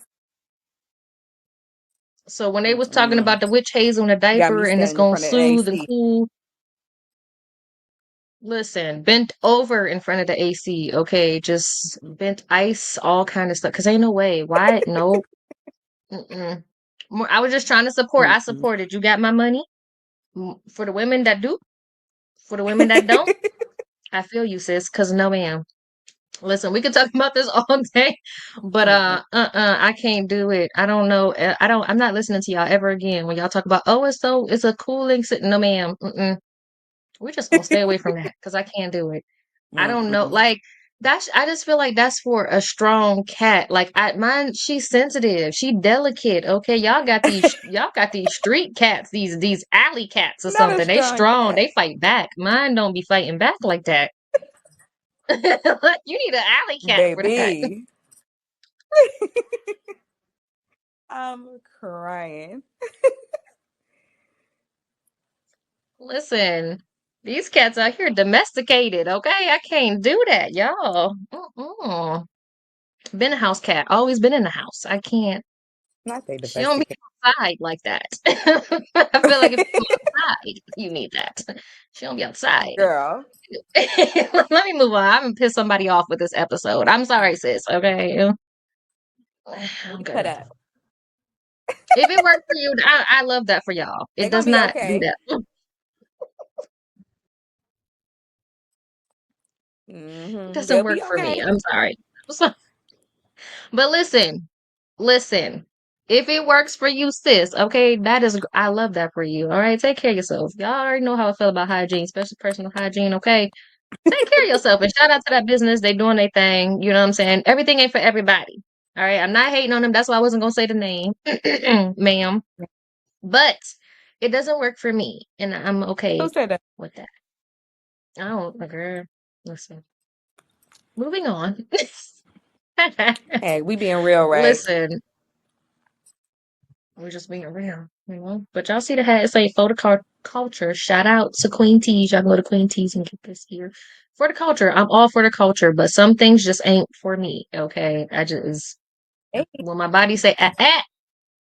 So when they was talking Mm-mm. about the witch hazel in a Got diaper me and it's standing in gonna front of the soothe and AC. cool, listen, bent over in front of the AC, okay? Just bent ice, all kind of stuff. Cause ain't no way. Why? Nope. Mm-mm. I was just trying to support. I Mm-mm. supported. You got my money. For the women that do, for the women that don't, I feel you, sis. Cause no, ma'am. Listen, we could talk about this all day, but Mm-mm. I can't do it. I don't know. I'm not listening to y'all ever again when y'all talk about, oh, it's a cooling sit. No, ma'am. Mm-mm. We're just gonna stay away from that because I can't do it. I don't know. Mm-mm. Like I just feel like that's for a strong cat. Like mine, she's sensitive. She delicate. Okay, y'all got these street cats, these alley cats or Not a something. They strong strong. They cat, fight back. Mine don't be fighting back like that. You need an alley cat for that. baby. I'm crying. Listen, these cats out here domesticated. Okay, I can't do that, y'all. Mm-mm. Been a house cat. Always been in the house. I can't. Not they She don't be domesticate. outside like that. I feel like if you go outside, you need that. She don't be outside. Girl, Let me move on. I'm gonna piss somebody off with this episode. I'm sorry, sis. Okay, I'm we cut good. up. If it worked for you, I love that for y'all. They're It gonna does be not do okay. that. It doesn't They'll work be for me. okay. I'm sorry. But listen. If it works for you, sis, okay, I love that for you. All right, take care of yourself. Y'all already know how I feel about hygiene, especially personal hygiene. Okay, take care of yourself and shout out to that business. They doing their thing. You know what I'm saying? Everything ain't for everybody. All right, I'm not hating on them. That's why I wasn't gonna say the name, ma'am. But it doesn't work for me, and I'm Who okay said that? with that. I don't agree. Listen, moving on. Hey, we being real, right? Listen, we're just being real, you know. But y'all see the hat? It's like culture. Shout out to Queen Tees. Y'all can go to Queen Tees and get this here. For the culture, I'm all for the culture, but some things just ain't for me. Okay, I just Hey, when my body say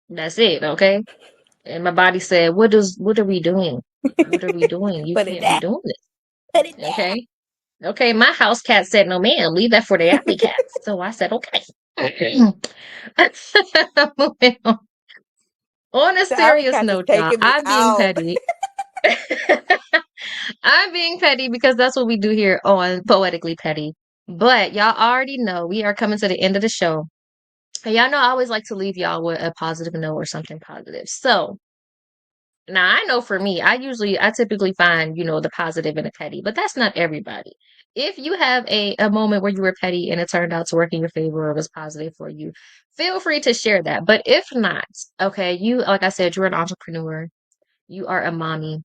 that's it. Okay, and my body said, what are we doing? What are we doing? You put it can't be down. doing Put it this. down. Okay, okay. My house cat said, no, ma'am, leave that for the alley cats. So I said, okay. Moving on. On a The alley serious cats is note, y'all, taking me I'm being out. petty. I'm being petty because that's what we do here on Poetically Petty. But y'all already know we are coming to the end of the show. And y'all know I always like to leave y'all with a positive note or something positive. So now I know for me, I typically find, the positive in a petty, but that's not everybody. If you have a moment where you were petty and it turned out to work in your favor or was positive for you, feel free to share that. But if not, okay, like I said, you're an entrepreneur, you are a mommy,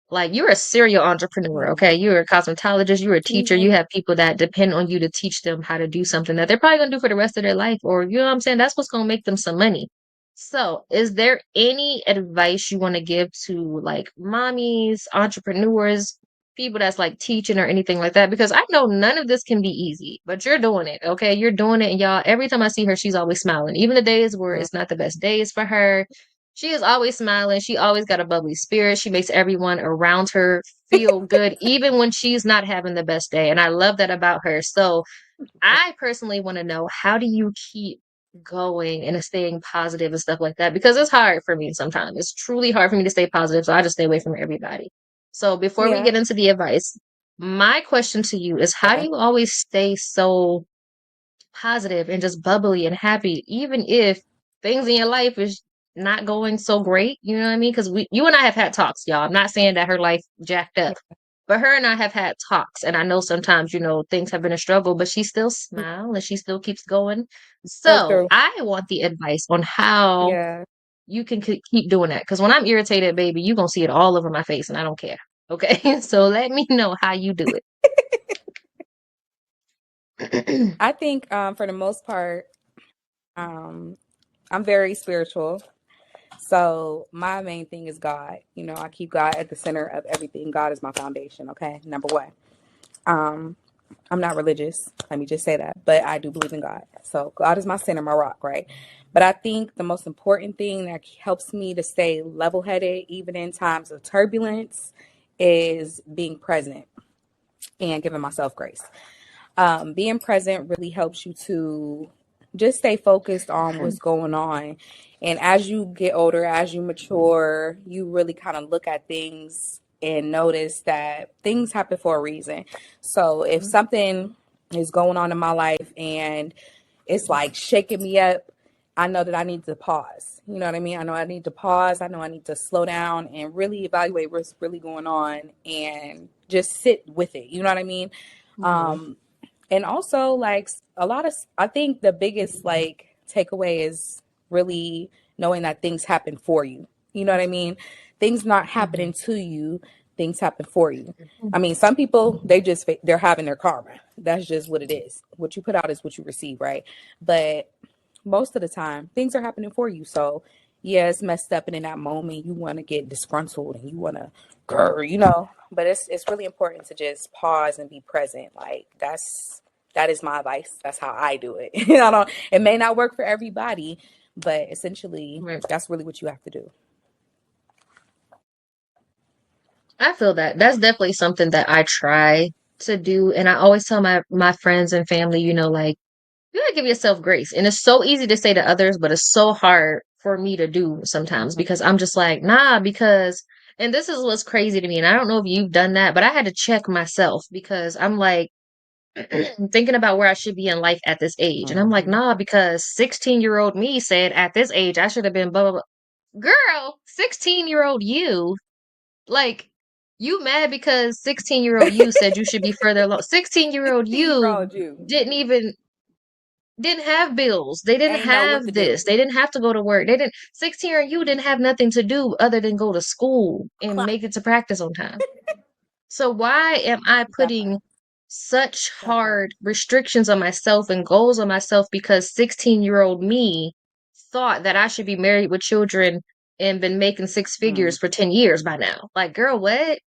like you're a serial entrepreneur, Mhm. okay? You're a cosmetologist, you're a teacher, you Mhm. have people that depend on you to teach them how to do something that they're probably gonna do for the rest of their life, or you know what I'm saying? That's what's gonna make them some money. So, is there any advice you want to give to like mommies, entrepreneurs, people that's like teaching or anything like that? Because I know none of this can be easy, but you're doing it, okay? You're doing it, and y'all, every time I see her, she's always smiling. Even the days where Mhm. it's not the best days for her, she is always smiling. She always got a bubbly spirit. She makes everyone around her feel good, even when she's not having the best day. And I love that about her. So I personally want to know, how do you keep going and staying positive and stuff like that? Because it's hard for me sometimes. It's truly hard for me to stay positive. So I just stay away from everybody. So before we Yeah. get into the advice, my question to you is, how do Okay. you always stay so positive and just bubbly and happy, even if things in your life is not going so great? You know what I mean? Because you and I have had talks, y'all. I'm not saying that her life jacked up, but her and I have had talks, and I know sometimes, things have been a struggle, but she still smiles and she still keeps going. So So true. I want the advice on how Yeah. you can keep doing that. Because when I'm irritated, baby, you gonna see it all over my face, and I don't care. Okay, so let me know how you do it. I think for the most part, um, I'm very spiritual. So my main thing is God. I keep God at the center of everything. God is my foundation. Okay, number one. Um, I'm not religious. Let me just say that, but I do believe in God. So God is my center, my rock, right? But I think the most important thing that helps me to stay level-headed, even in times of turbulence, is being present and giving myself grace. Being present really helps you to just stay focused on what's going on. And as you get older, as you mature, you really kind of look at things and notice that things happen for a reason. So if something is going on in my life and it's like shaking me up, I know that I need to pause. You know what I mean? I know I need to pause. I know I need to slow down and really evaluate what's really going on and just sit with it. You know what I mean? Mhm, Um, and also like a lot of, I think the biggest like takeaway is really knowing that things happen for you. You know what I mean? Things not mhm, happening to you, things happen for you. mhm, I mean, some people, they're having their karma. That's just what it is. What you put out is what you receive, right? But most of the time things are happening for you. So yeah, it's messed up, and in that moment you want to get disgruntled and you want to but it's really important to just pause and be present. Like that is my advice. That's how I do it. I don't It may not work for everybody, but essentially right. that's really what you have to do. I feel that. That's definitely something that I try to do. And I always tell my friends and family, like, you gotta give yourself grace. And it's so easy to say to others, but it's so hard for me to do sometimes Mhm. because I'm just like, nah, because, and this is what's crazy to me. And I don't know if you've done that, but I had to check myself because I'm like thinking about where I should be in life at this age. And I'm like, Mhm. nah, because 16-year-old me said at this age, I should have been blah, blah, blah. Girl, 16-year-old you, like, you mad because 16-year-old you said you should be further along. 16-year-old 16-year you old you didn't even didn't have bills. They didn't ain't know what to have do. this. They didn't have to go to work. They didn't 16-year-old you didn't have nothing to do other than go to school and Clock. make it to practice on time. So why am I That part. putting such That part. hard restrictions on myself and goals on myself because 16-year-old me thought that I should be married with children and been making six Mm. figures for 10 years by now? Like, girl, what?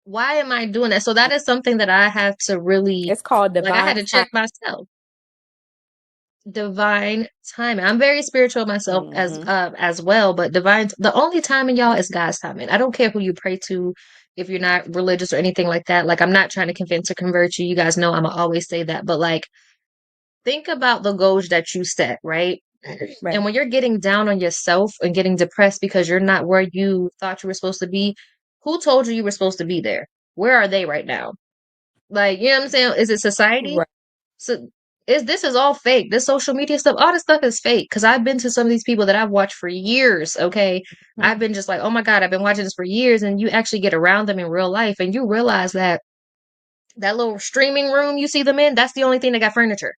Why am I doing that? So that is something that I have to really, It's called like, I had divine to time. check myself. Divine timing. I'm very spiritual myself Mm-hmm. as well, but the only timing, y'all, is God's timing. I don't care who you pray to, if you're not religious or anything like that. Like, I'm not trying to convince or convert you. You guys know I'ma always say that, but like, think about the goals that you set, right? And Right. when you're getting down on yourself and getting depressed because you're not where you thought you were supposed to be, who told you were supposed to be there? Where are they right now? Like, you know what I'm saying? Is it society? Right. So this is all fake. This social media stuff, all this stuff is fake. Because I've been to some of these people that I've watched for years. Okay, I've Mhm. been just like, oh my god, I've been watching this for years, and you actually get around them in real life, and you realize that that little streaming room you see them in, that's the only thing that got furniture.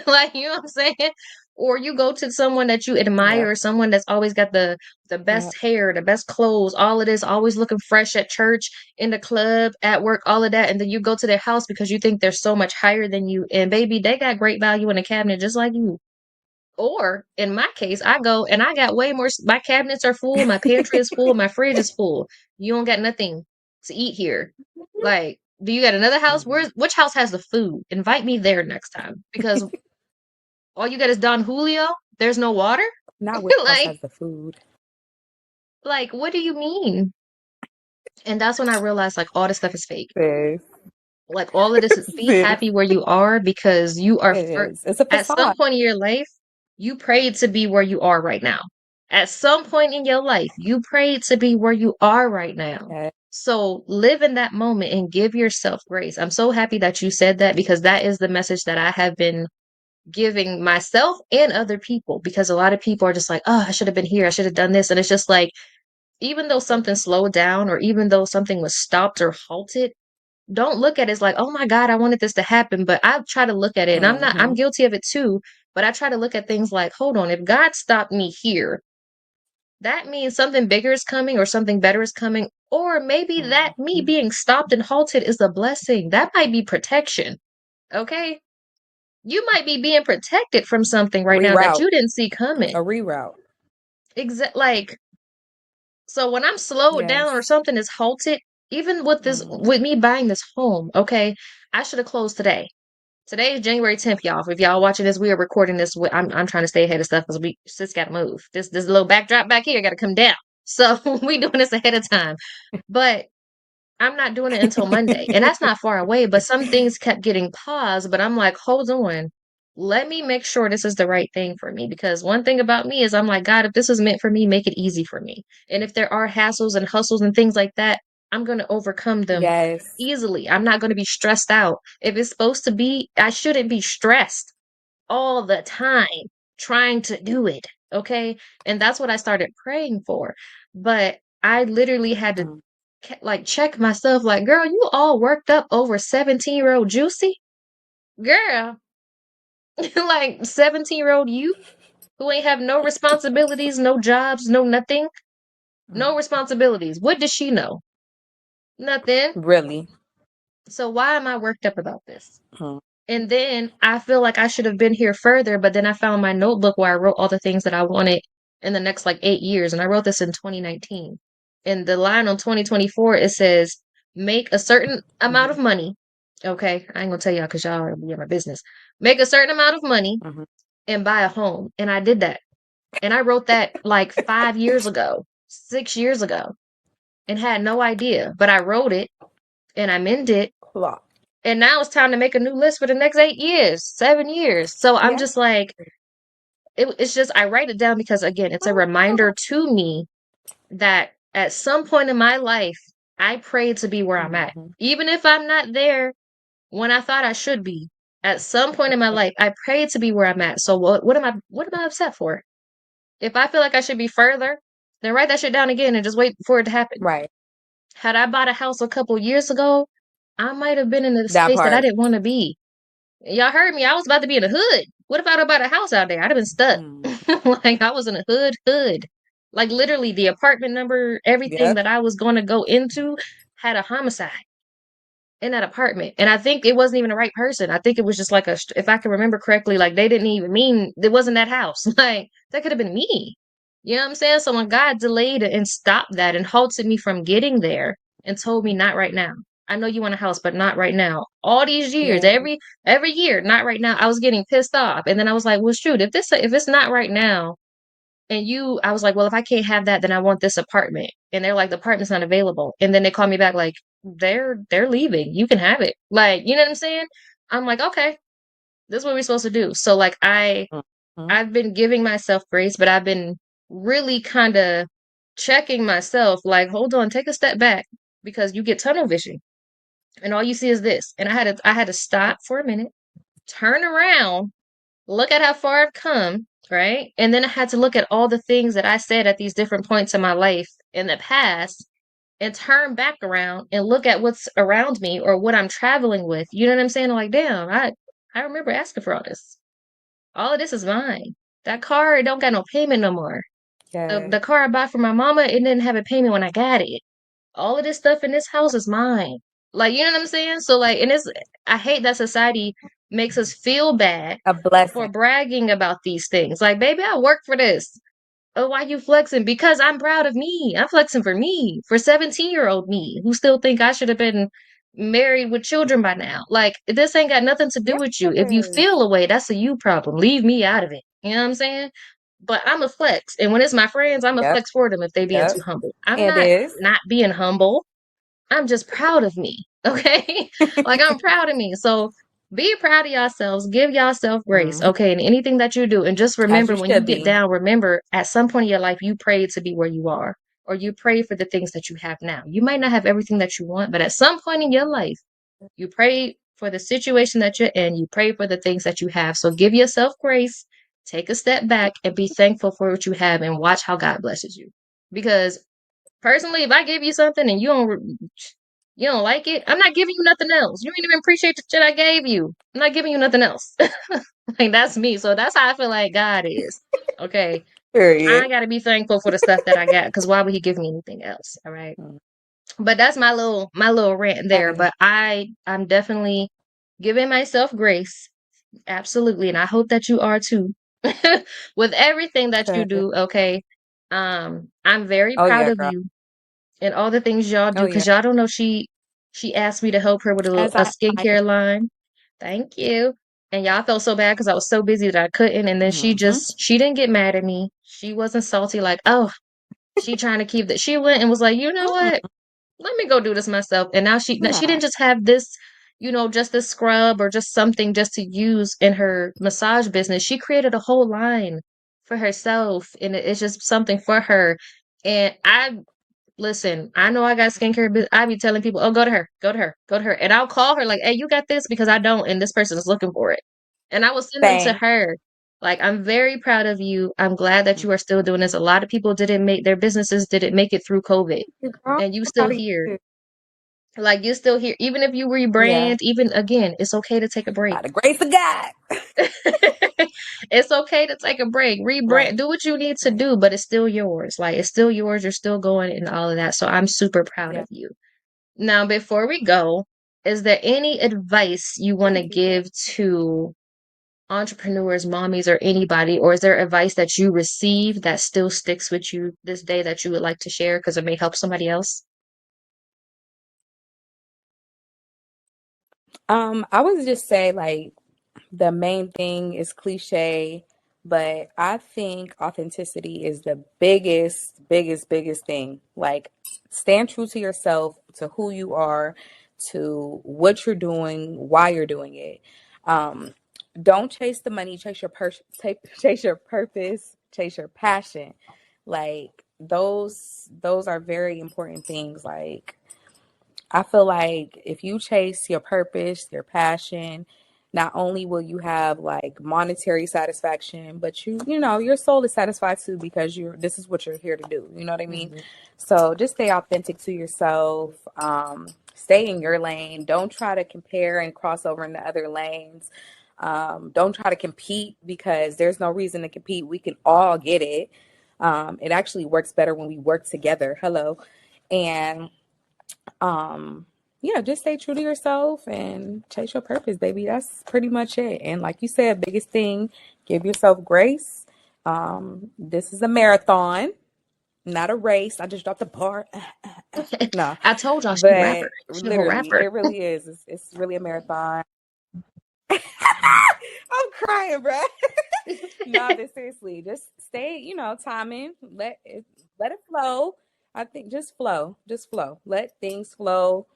Like, you know what I'm saying? Or you go to someone that you Yep. admire, someone that's always got the Yep. best hair, the best clothes, all of this, always looking fresh at church, in the club, at work, all of that, and then you go to their house because you think they're so much higher than you, and baby, they got great value in a cabinet just like you. Or in my case, I go and I got way more. My cabinets are full, my pantry is full, my fridge is full. You don't got nothing to eat here. Like, do you got another house? Mhm. Which house has the food? Invite me there next time because all you got is Don Julio. There's no water. Not which house like, has the food. like, what do you mean? And that's when I realized like all this stuff is fake. Sis. Like all of this, be Sis. happy where you are because you are It is. It's a at some facade. point in your life, you prayed to be where you are right now. At some point in your life, you prayed to be where you are right now. Yeah. So live in that moment and give yourself grace. I'm so happy that you said that because that is the message that I have been giving myself and other people because a lot of people are just like, oh, I should have been here. I should have done this. And it's just like, even though something slowed down or even though something was stopped or halted, don't look at it as like, oh my God, I wanted this to happen. But I try to look at it, and I'm Mm-hmm. guilty of it too. But I try to look at things like, hold on, if God stopped me here, that means something bigger is coming or something better is coming. Or maybe that me Mm-hmm. being stopped and halted is a blessing. That might be protection. Okay. You might be being protected from something right now that Reroute. you didn't see coming. A reroute. Like, so when I'm slowed down or Yes. something is halted, even with this, Mm-hmm. with me buying this home, okay, I should have closed today. Today is January 10th, y'all. If y'all watching this, we are recording this. I'm trying to stay ahead of stuff because we just got to move. This little backdrop back here got to come down. So we doing this ahead of time. But I'm not doing it until Monday. And that's not far away, but some things kept getting paused. But I'm like, hold on. Let me make sure this is the right thing for me. Because one thing about me is I'm like, God, if this is meant for me, make it easy for me. And if there are hassles and hustles and things like that, I'm going to overcome them Yes. easily. I'm not going to be stressed out. If it's supposed to be, I shouldn't be stressed all the time trying to do it. Okay. And that's what I started praying for. But I literally had to Mm. like check myself like, girl, you all worked up over 17-year-old Juicy? Girl, like 17-year-old you who ain't have no responsibilities, no jobs, no nothing, no Mm. responsibilities. What does she know? Nothing. Really. So why am I worked up about this? Mm. And then I feel like I should have been here further, but then I found my notebook where I wrote all the things that I wanted in the next like 8 years. And I wrote this in 2019. And the line on 2024, it says, make a certain amount Mm-hmm. of money. Okay. I ain't gonna tell y'all because y'all are be in my business. Make a certain amount of money Mm-hmm. and buy a home. And I did that. And I wrote that like 5 years ago, 6 years ago, and had no idea. But I wrote it and I meant it Clock. and now it's time to make a new list for the next 8 years, 7 years. So I'm Yeah. just like, it's just, I write it down because, again, it's a reminder to me that at some point in my life, I prayed to be where I'm at. Mm-hmm. Even if I'm not there when I thought I should be, at some point in my life, I prayed to be where I'm at. So what am I upset for? If I feel like I should be further, then write that shit down again and just wait for it to happen. Right. Had I bought a house a couple years ago, I might have been in a That space that I part. didn't want to be. Y'all heard me. I was about to be in the hood. What if I'd have bought a house out there? I'd have been stuck. Mm. Like I was in a hood. Like literally the apartment number, everything Yep. that I was going to go into. had a homicide in that apartment. And I think it wasn't even the right person. I think it was just like if I can remember correctly, like they didn't even mean it wasn't that house. Like that could have been me. You know what I'm saying? So when God delayed it and stopped that and halted me from getting there and told me not right now. I know you want a house, but not right now. All these years, Yeah. every year, not right now. I was getting pissed off. And then I was like, well, shoot, if it's not right now, and I was like, well, if I can't have that, then I want this apartment. And they're like, the apartment's not available. And then they call me back like, they're leaving. You can have it. Like, you know what I'm saying? I'm like, okay, this is what we're supposed to do. So like Mhm. I've been giving myself grace, but I've been really kind of checking myself, like, hold on, take a step back because you get tunnel vision and all you see is this. And I had to stop for a minute, turn around, look at how far I've come, right? And then I had to look at all the things that I said at these different points in my life in the past and turn back around and look at what's around me or what I'm traveling with. You know what I'm saying? Like, damn, I remember asking for all this. All of this is mine. That car, it don't got no payment no more. Yeah. The car I bought for my mama, it didn't have a payment when I got it. All of this stuff in this house is mine. Like, you know what I'm saying? So like, and I hate that society makes us feel bad A for blessing. bragging about these things. Like, baby, I work for this. Oh, why you flexing? Because I'm proud of me. I'm flexing for me, for 17-year-old me, who still think I should have been married with children by now. Like, this ain't got nothing to do with you. If you Yes. feel a way, that's a you problem. Leave me out of it. You know what I'm saying? But I'm a flex. And when it's my friends, I'm a Yep. flex for them if they being Yep. too humble. I'm And not is. not being humble. I'm just proud of me. Okay. Like I'm proud of me. So be proud of yourselves. Give yourself grace. Mhm. Okay. And anything that you do. And just As remember you when you should get be. down, remember at some point in your life, you prayed to be where you are, or you pray for the things that you have now. You might not have everything that you want, but at some point in your life, you pray for the situation that you're in. You pray for the things that you have. So give yourself grace, take a step back and be thankful for what you have and watch how God blesses you. Because personally, if I give you something and you don't like it, I'm not giving you nothing else. You ain't even appreciate the shit I gave you. I'm not giving you nothing else. Like that's me. So that's how I feel like God is. Okay. I Period. gotta be thankful for the stuff that I got because why would he give me anything else? All right. Mm. But that's my little rant there. Hey. But I'm definitely giving myself grace. Absolutely. And I hope that you are too. With everything that you Okay. do, okay. I'm very Oh proud yeah, of girl. you and all the things y'all Oh do yeah. because y'all don't know she asked me to help her with As a I skincare line. Thank you. And y'all felt so bad because I was so busy that I couldn't. And then mhm. she didn't get mad at me. She wasn't salty like, oh, she trying to keep that. She went and was like, you know Mm-mm. what? Let me go do this myself. And now she No. didn't just have this, just this scrub or just something just to use in her massage business. She created a whole line for herself, and it's just something for her. And listen, I know I got skincare, but I be telling people, oh, go to her, go to her, go to her. And I'll call her like, hey, you got this because I don't, and this person is looking for it. And I will send them to Thank her. Like, I'm very proud of you. I'm glad that you are still doing this. A lot of people their businesses didn't make it through COVID. you, girl. And you I'm still proud of here. you. Like, you still here. Even if you Yeah. rebrand, even again, it's okay to take a break. By the grace of God. It's okay to take a break, Right. rebrand, do what you need to Right. do, but it's still yours. Like, it's still yours. You're still going and all of that. So I'm super proud Yeah. of you. Now, before we go, is there any advice you want to Thank you, girl. give to entrepreneurs, mommies, or anybody? Or is there advice that you receive that still sticks with you this day that you would like to share because it may help somebody else? I would just say like the main thing is cliche, but I think authenticity is the biggest thing. Like, stand true to yourself, to who you are, to what you're doing, why you're doing it. Um, don't chase the money, chase your purpose, chase your passion. Like those are very important things. Like I feel like if you chase your purpose, your passion, not only will you have like monetary satisfaction, but your soul is satisfied too because this is what you're here to do. You know what I mean? Mhm. So just stay authentic to yourself. Stay in your lane. Don't try to compare and cross over into other lanes. Don't try to compete because there's no reason to compete. We can all get it. It actually works better when we work together. Hello. And Um, just stay true to yourself and chase your purpose, baby. That's pretty much it. And like you said, biggest thing, give yourself grace. This is a marathon, not a race. I just dropped the bar. No, I told y'all she a rapper. but She a whole literally, rapper. it really is. It's really a marathon. I'm crying, bruh. No, but seriously, just stay, timing. Let it flow. I think just flow. Let things flow.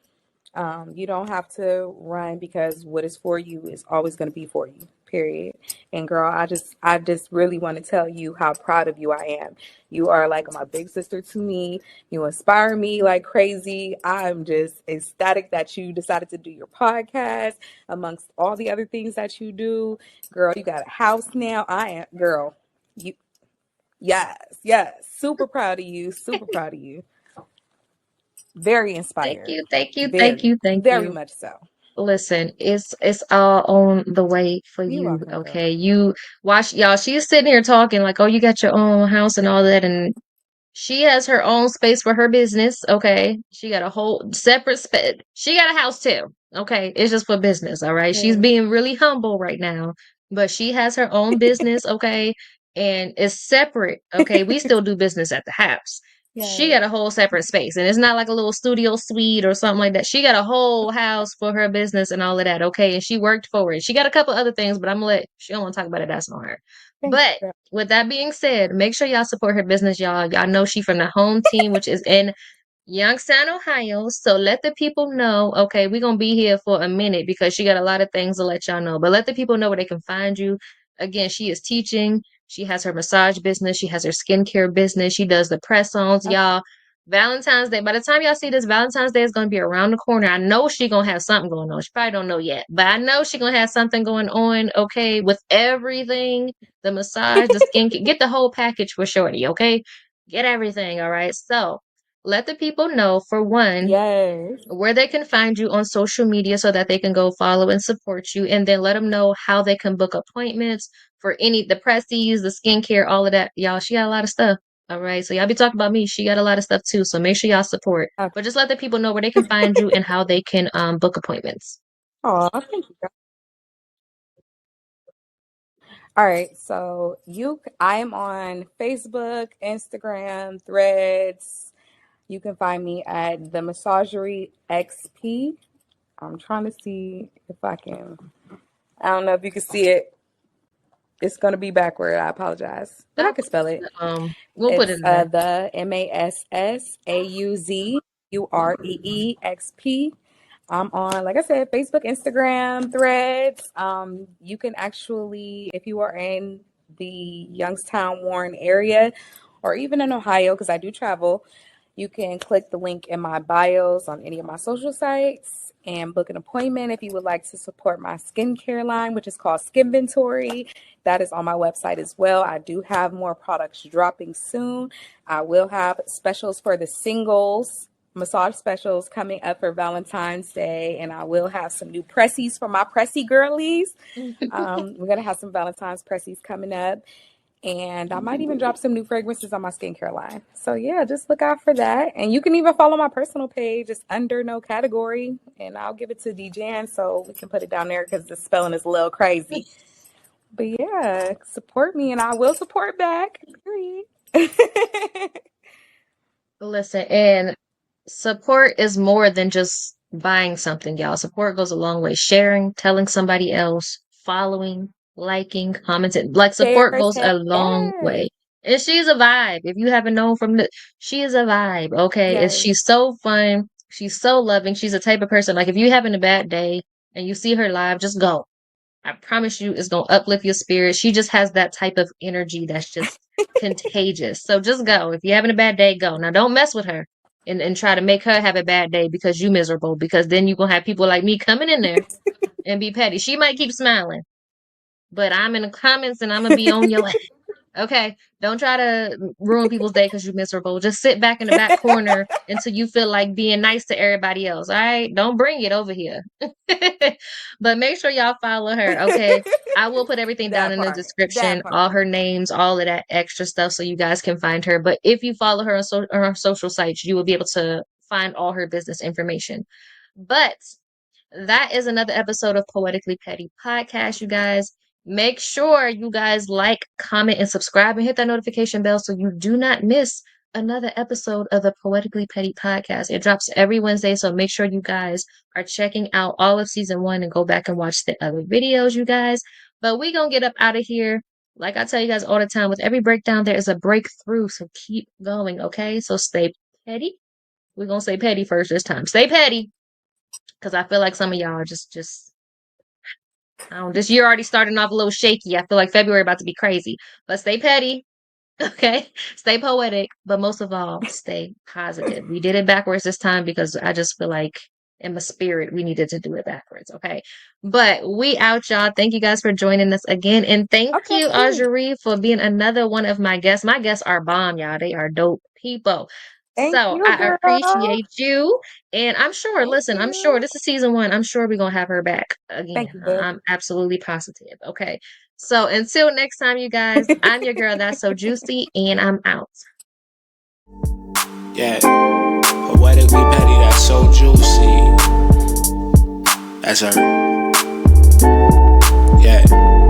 You don't have to run because what is for you is always going to be for you. Period. And girl, I just really want to tell you how proud of you I am. You are like my big sister to me. You inspire me like crazy. I'm just ecstatic that you decided to do your podcast amongst all the other things that you do. Girl, you got a house now. I am girl. You yes, yes. Super proud of you. Super proud of you. Very Thank inspired. you, thank you, thank Very, you, thank very you. much so. Listen, it's all on the way for You're you, welcome, girl. okay? You watch y'all, she's sitting here talking like, oh, you got your own house and all that, and she has her own space for her business, okay? She got a whole separate space. She got a house too, okay? It's just for business, all right? She's Yeah. being really humble right now, but she has her own business, okay? And it's separate, okay? We still do business at the house. She Yes. got a whole separate space, and it's not like a little studio suite or something like that. She got a whole house for her business and all of that, okay? And she worked for it. She got a couple other things, but I'm gonna let she don't want to talk about it. That's on her. Thank But you, girl. with that being said, make sure y'all support her business, y'all. Y'all know she from the home team, which is in Youngstown, Ohio. So let the people know, okay, we're gonna be here for a minute because she got a lot of things to let y'all know. But let the people know where they can find you. Again, she is teaching. She has her massage business. She has her skincare business. She does the press-ons, Okay. y'all. Valentine's Day. By the time y'all see this, Valentine's Day is gonna be around the corner. I know she gonna have something going on. She probably don't know yet, but I know she gonna have something going on. Okay, with everything, the massage, the skincare, get the whole package for Shorty. Okay, get everything. All right. So let the people know, for one, Yes. where they can find you on social media so that they can go follow and support you, and then let them know how they can book appointments for any the presses, the skincare, all of that. Y'all, she got a lot of stuff. All right, so y'all be talking about me. She got a lot of stuff too. So make sure y'all support. Okay. But just let the people know where they can find you and how they can book appointments. Oh, thank you, girl. All right. So I am on Facebook, Instagram, Threads. You can find me at the Massagery XP. I'm trying to see if I can. I don't know if you can see it. It's gonna be backward. I apologize, but I I'll can spell it. we'll put it It's in there. the MASSAUZUREEXP. I'm on, like I said, Facebook, Instagram, Threads. You can actually, if you are in the Youngstown, Warren area, or even in Ohio, because I do travel, you can click the link in my bios on any of my social sites and book an appointment if you would like to support my skincare line, which is called Skinventory. That is on my website as well. I do have more products dropping soon. I will have specials for the singles, massage specials coming up for Valentine's Day, and I will have some new pressies for my pressy girlies. We're gonna have some Valentine's pressies coming up, and I might even drop some new fragrances on my skincare line. So yeah, just look out for that. And you can even follow my personal page. It's under no category, and I'll give it to DJan so we can put it down there because the spelling is a little crazy. But yeah, support me and I will support back. Period. Listen, and support is more than just buying something, y'all. Support goes a long way. Sharing, telling somebody else, following, liking, commenting. Like support Shares, goes a heck long yes. way. And she's a vibe. If you haven't known from the, she is a vibe. Okay. It's, Yes. she's so fun. She's so loving. She's the type of person, like if you having a bad day and you see her live, just go. I promise you it's gonna uplift your spirit. She just has that type of energy that's just contagious. So just go. If you're having a bad day, go. Now don't mess with her and try to make her have a bad day because you miserable, because then you're gonna have people like me coming in there and be petty. She might keep smiling, but I'm in the comments and I'm gonna be on your ass. Okay, don't try to ruin people's day because you're miserable. Just sit back in the back corner until you feel like being nice to everybody else. All right, don't bring it over here. But make sure y'all follow her. Okay, I will put everything down That in the part. That description, part. all her names, all of that extra stuff, so you guys can find her. But if you follow her on, on her social sites, you will be able to find all her business information. But that is another episode of Poetically Petty Podcast, you guys. Make sure you guys like, comment, and subscribe and hit that notification bell so you do not miss another episode of the Poetically Petty Podcast. It drops every Wednesday, so make sure you guys are checking out all of season 1 and go back and watch the other videos, you guys. But we gonna get up out of here. Like I tell you guys all the time, with every breakdown, there is a breakthrough, so keep going, okay? So stay petty. We're gonna say petty first this time. Stay petty. Because I feel like some of y'all are just I don't, this year already starting off a little shaky. I feel like February about to be crazy. But stay petty, okay? Stay poetic, but most of all, stay positive. We did it backwards this time because I just feel like in my spirit we needed to do it backwards, okay? But we out, y'all. Thank you guys for joining us again. And thank you, Okay. Audrey, for being another one of my guests. My guests are bomb, y'all. They are dope people. Thank So you, I girl. appreciate you. And I'm sure, Thank listen, I'm sure you. this is season 1. I'm sure we're going to have her back Thank again. you, babe. I'm absolutely positive. Okay. So until next time, you guys, I'm your girl, That's So Juicy, and I'm out. Yeah, poetically petty, that's so juicy. That's her. Yeah.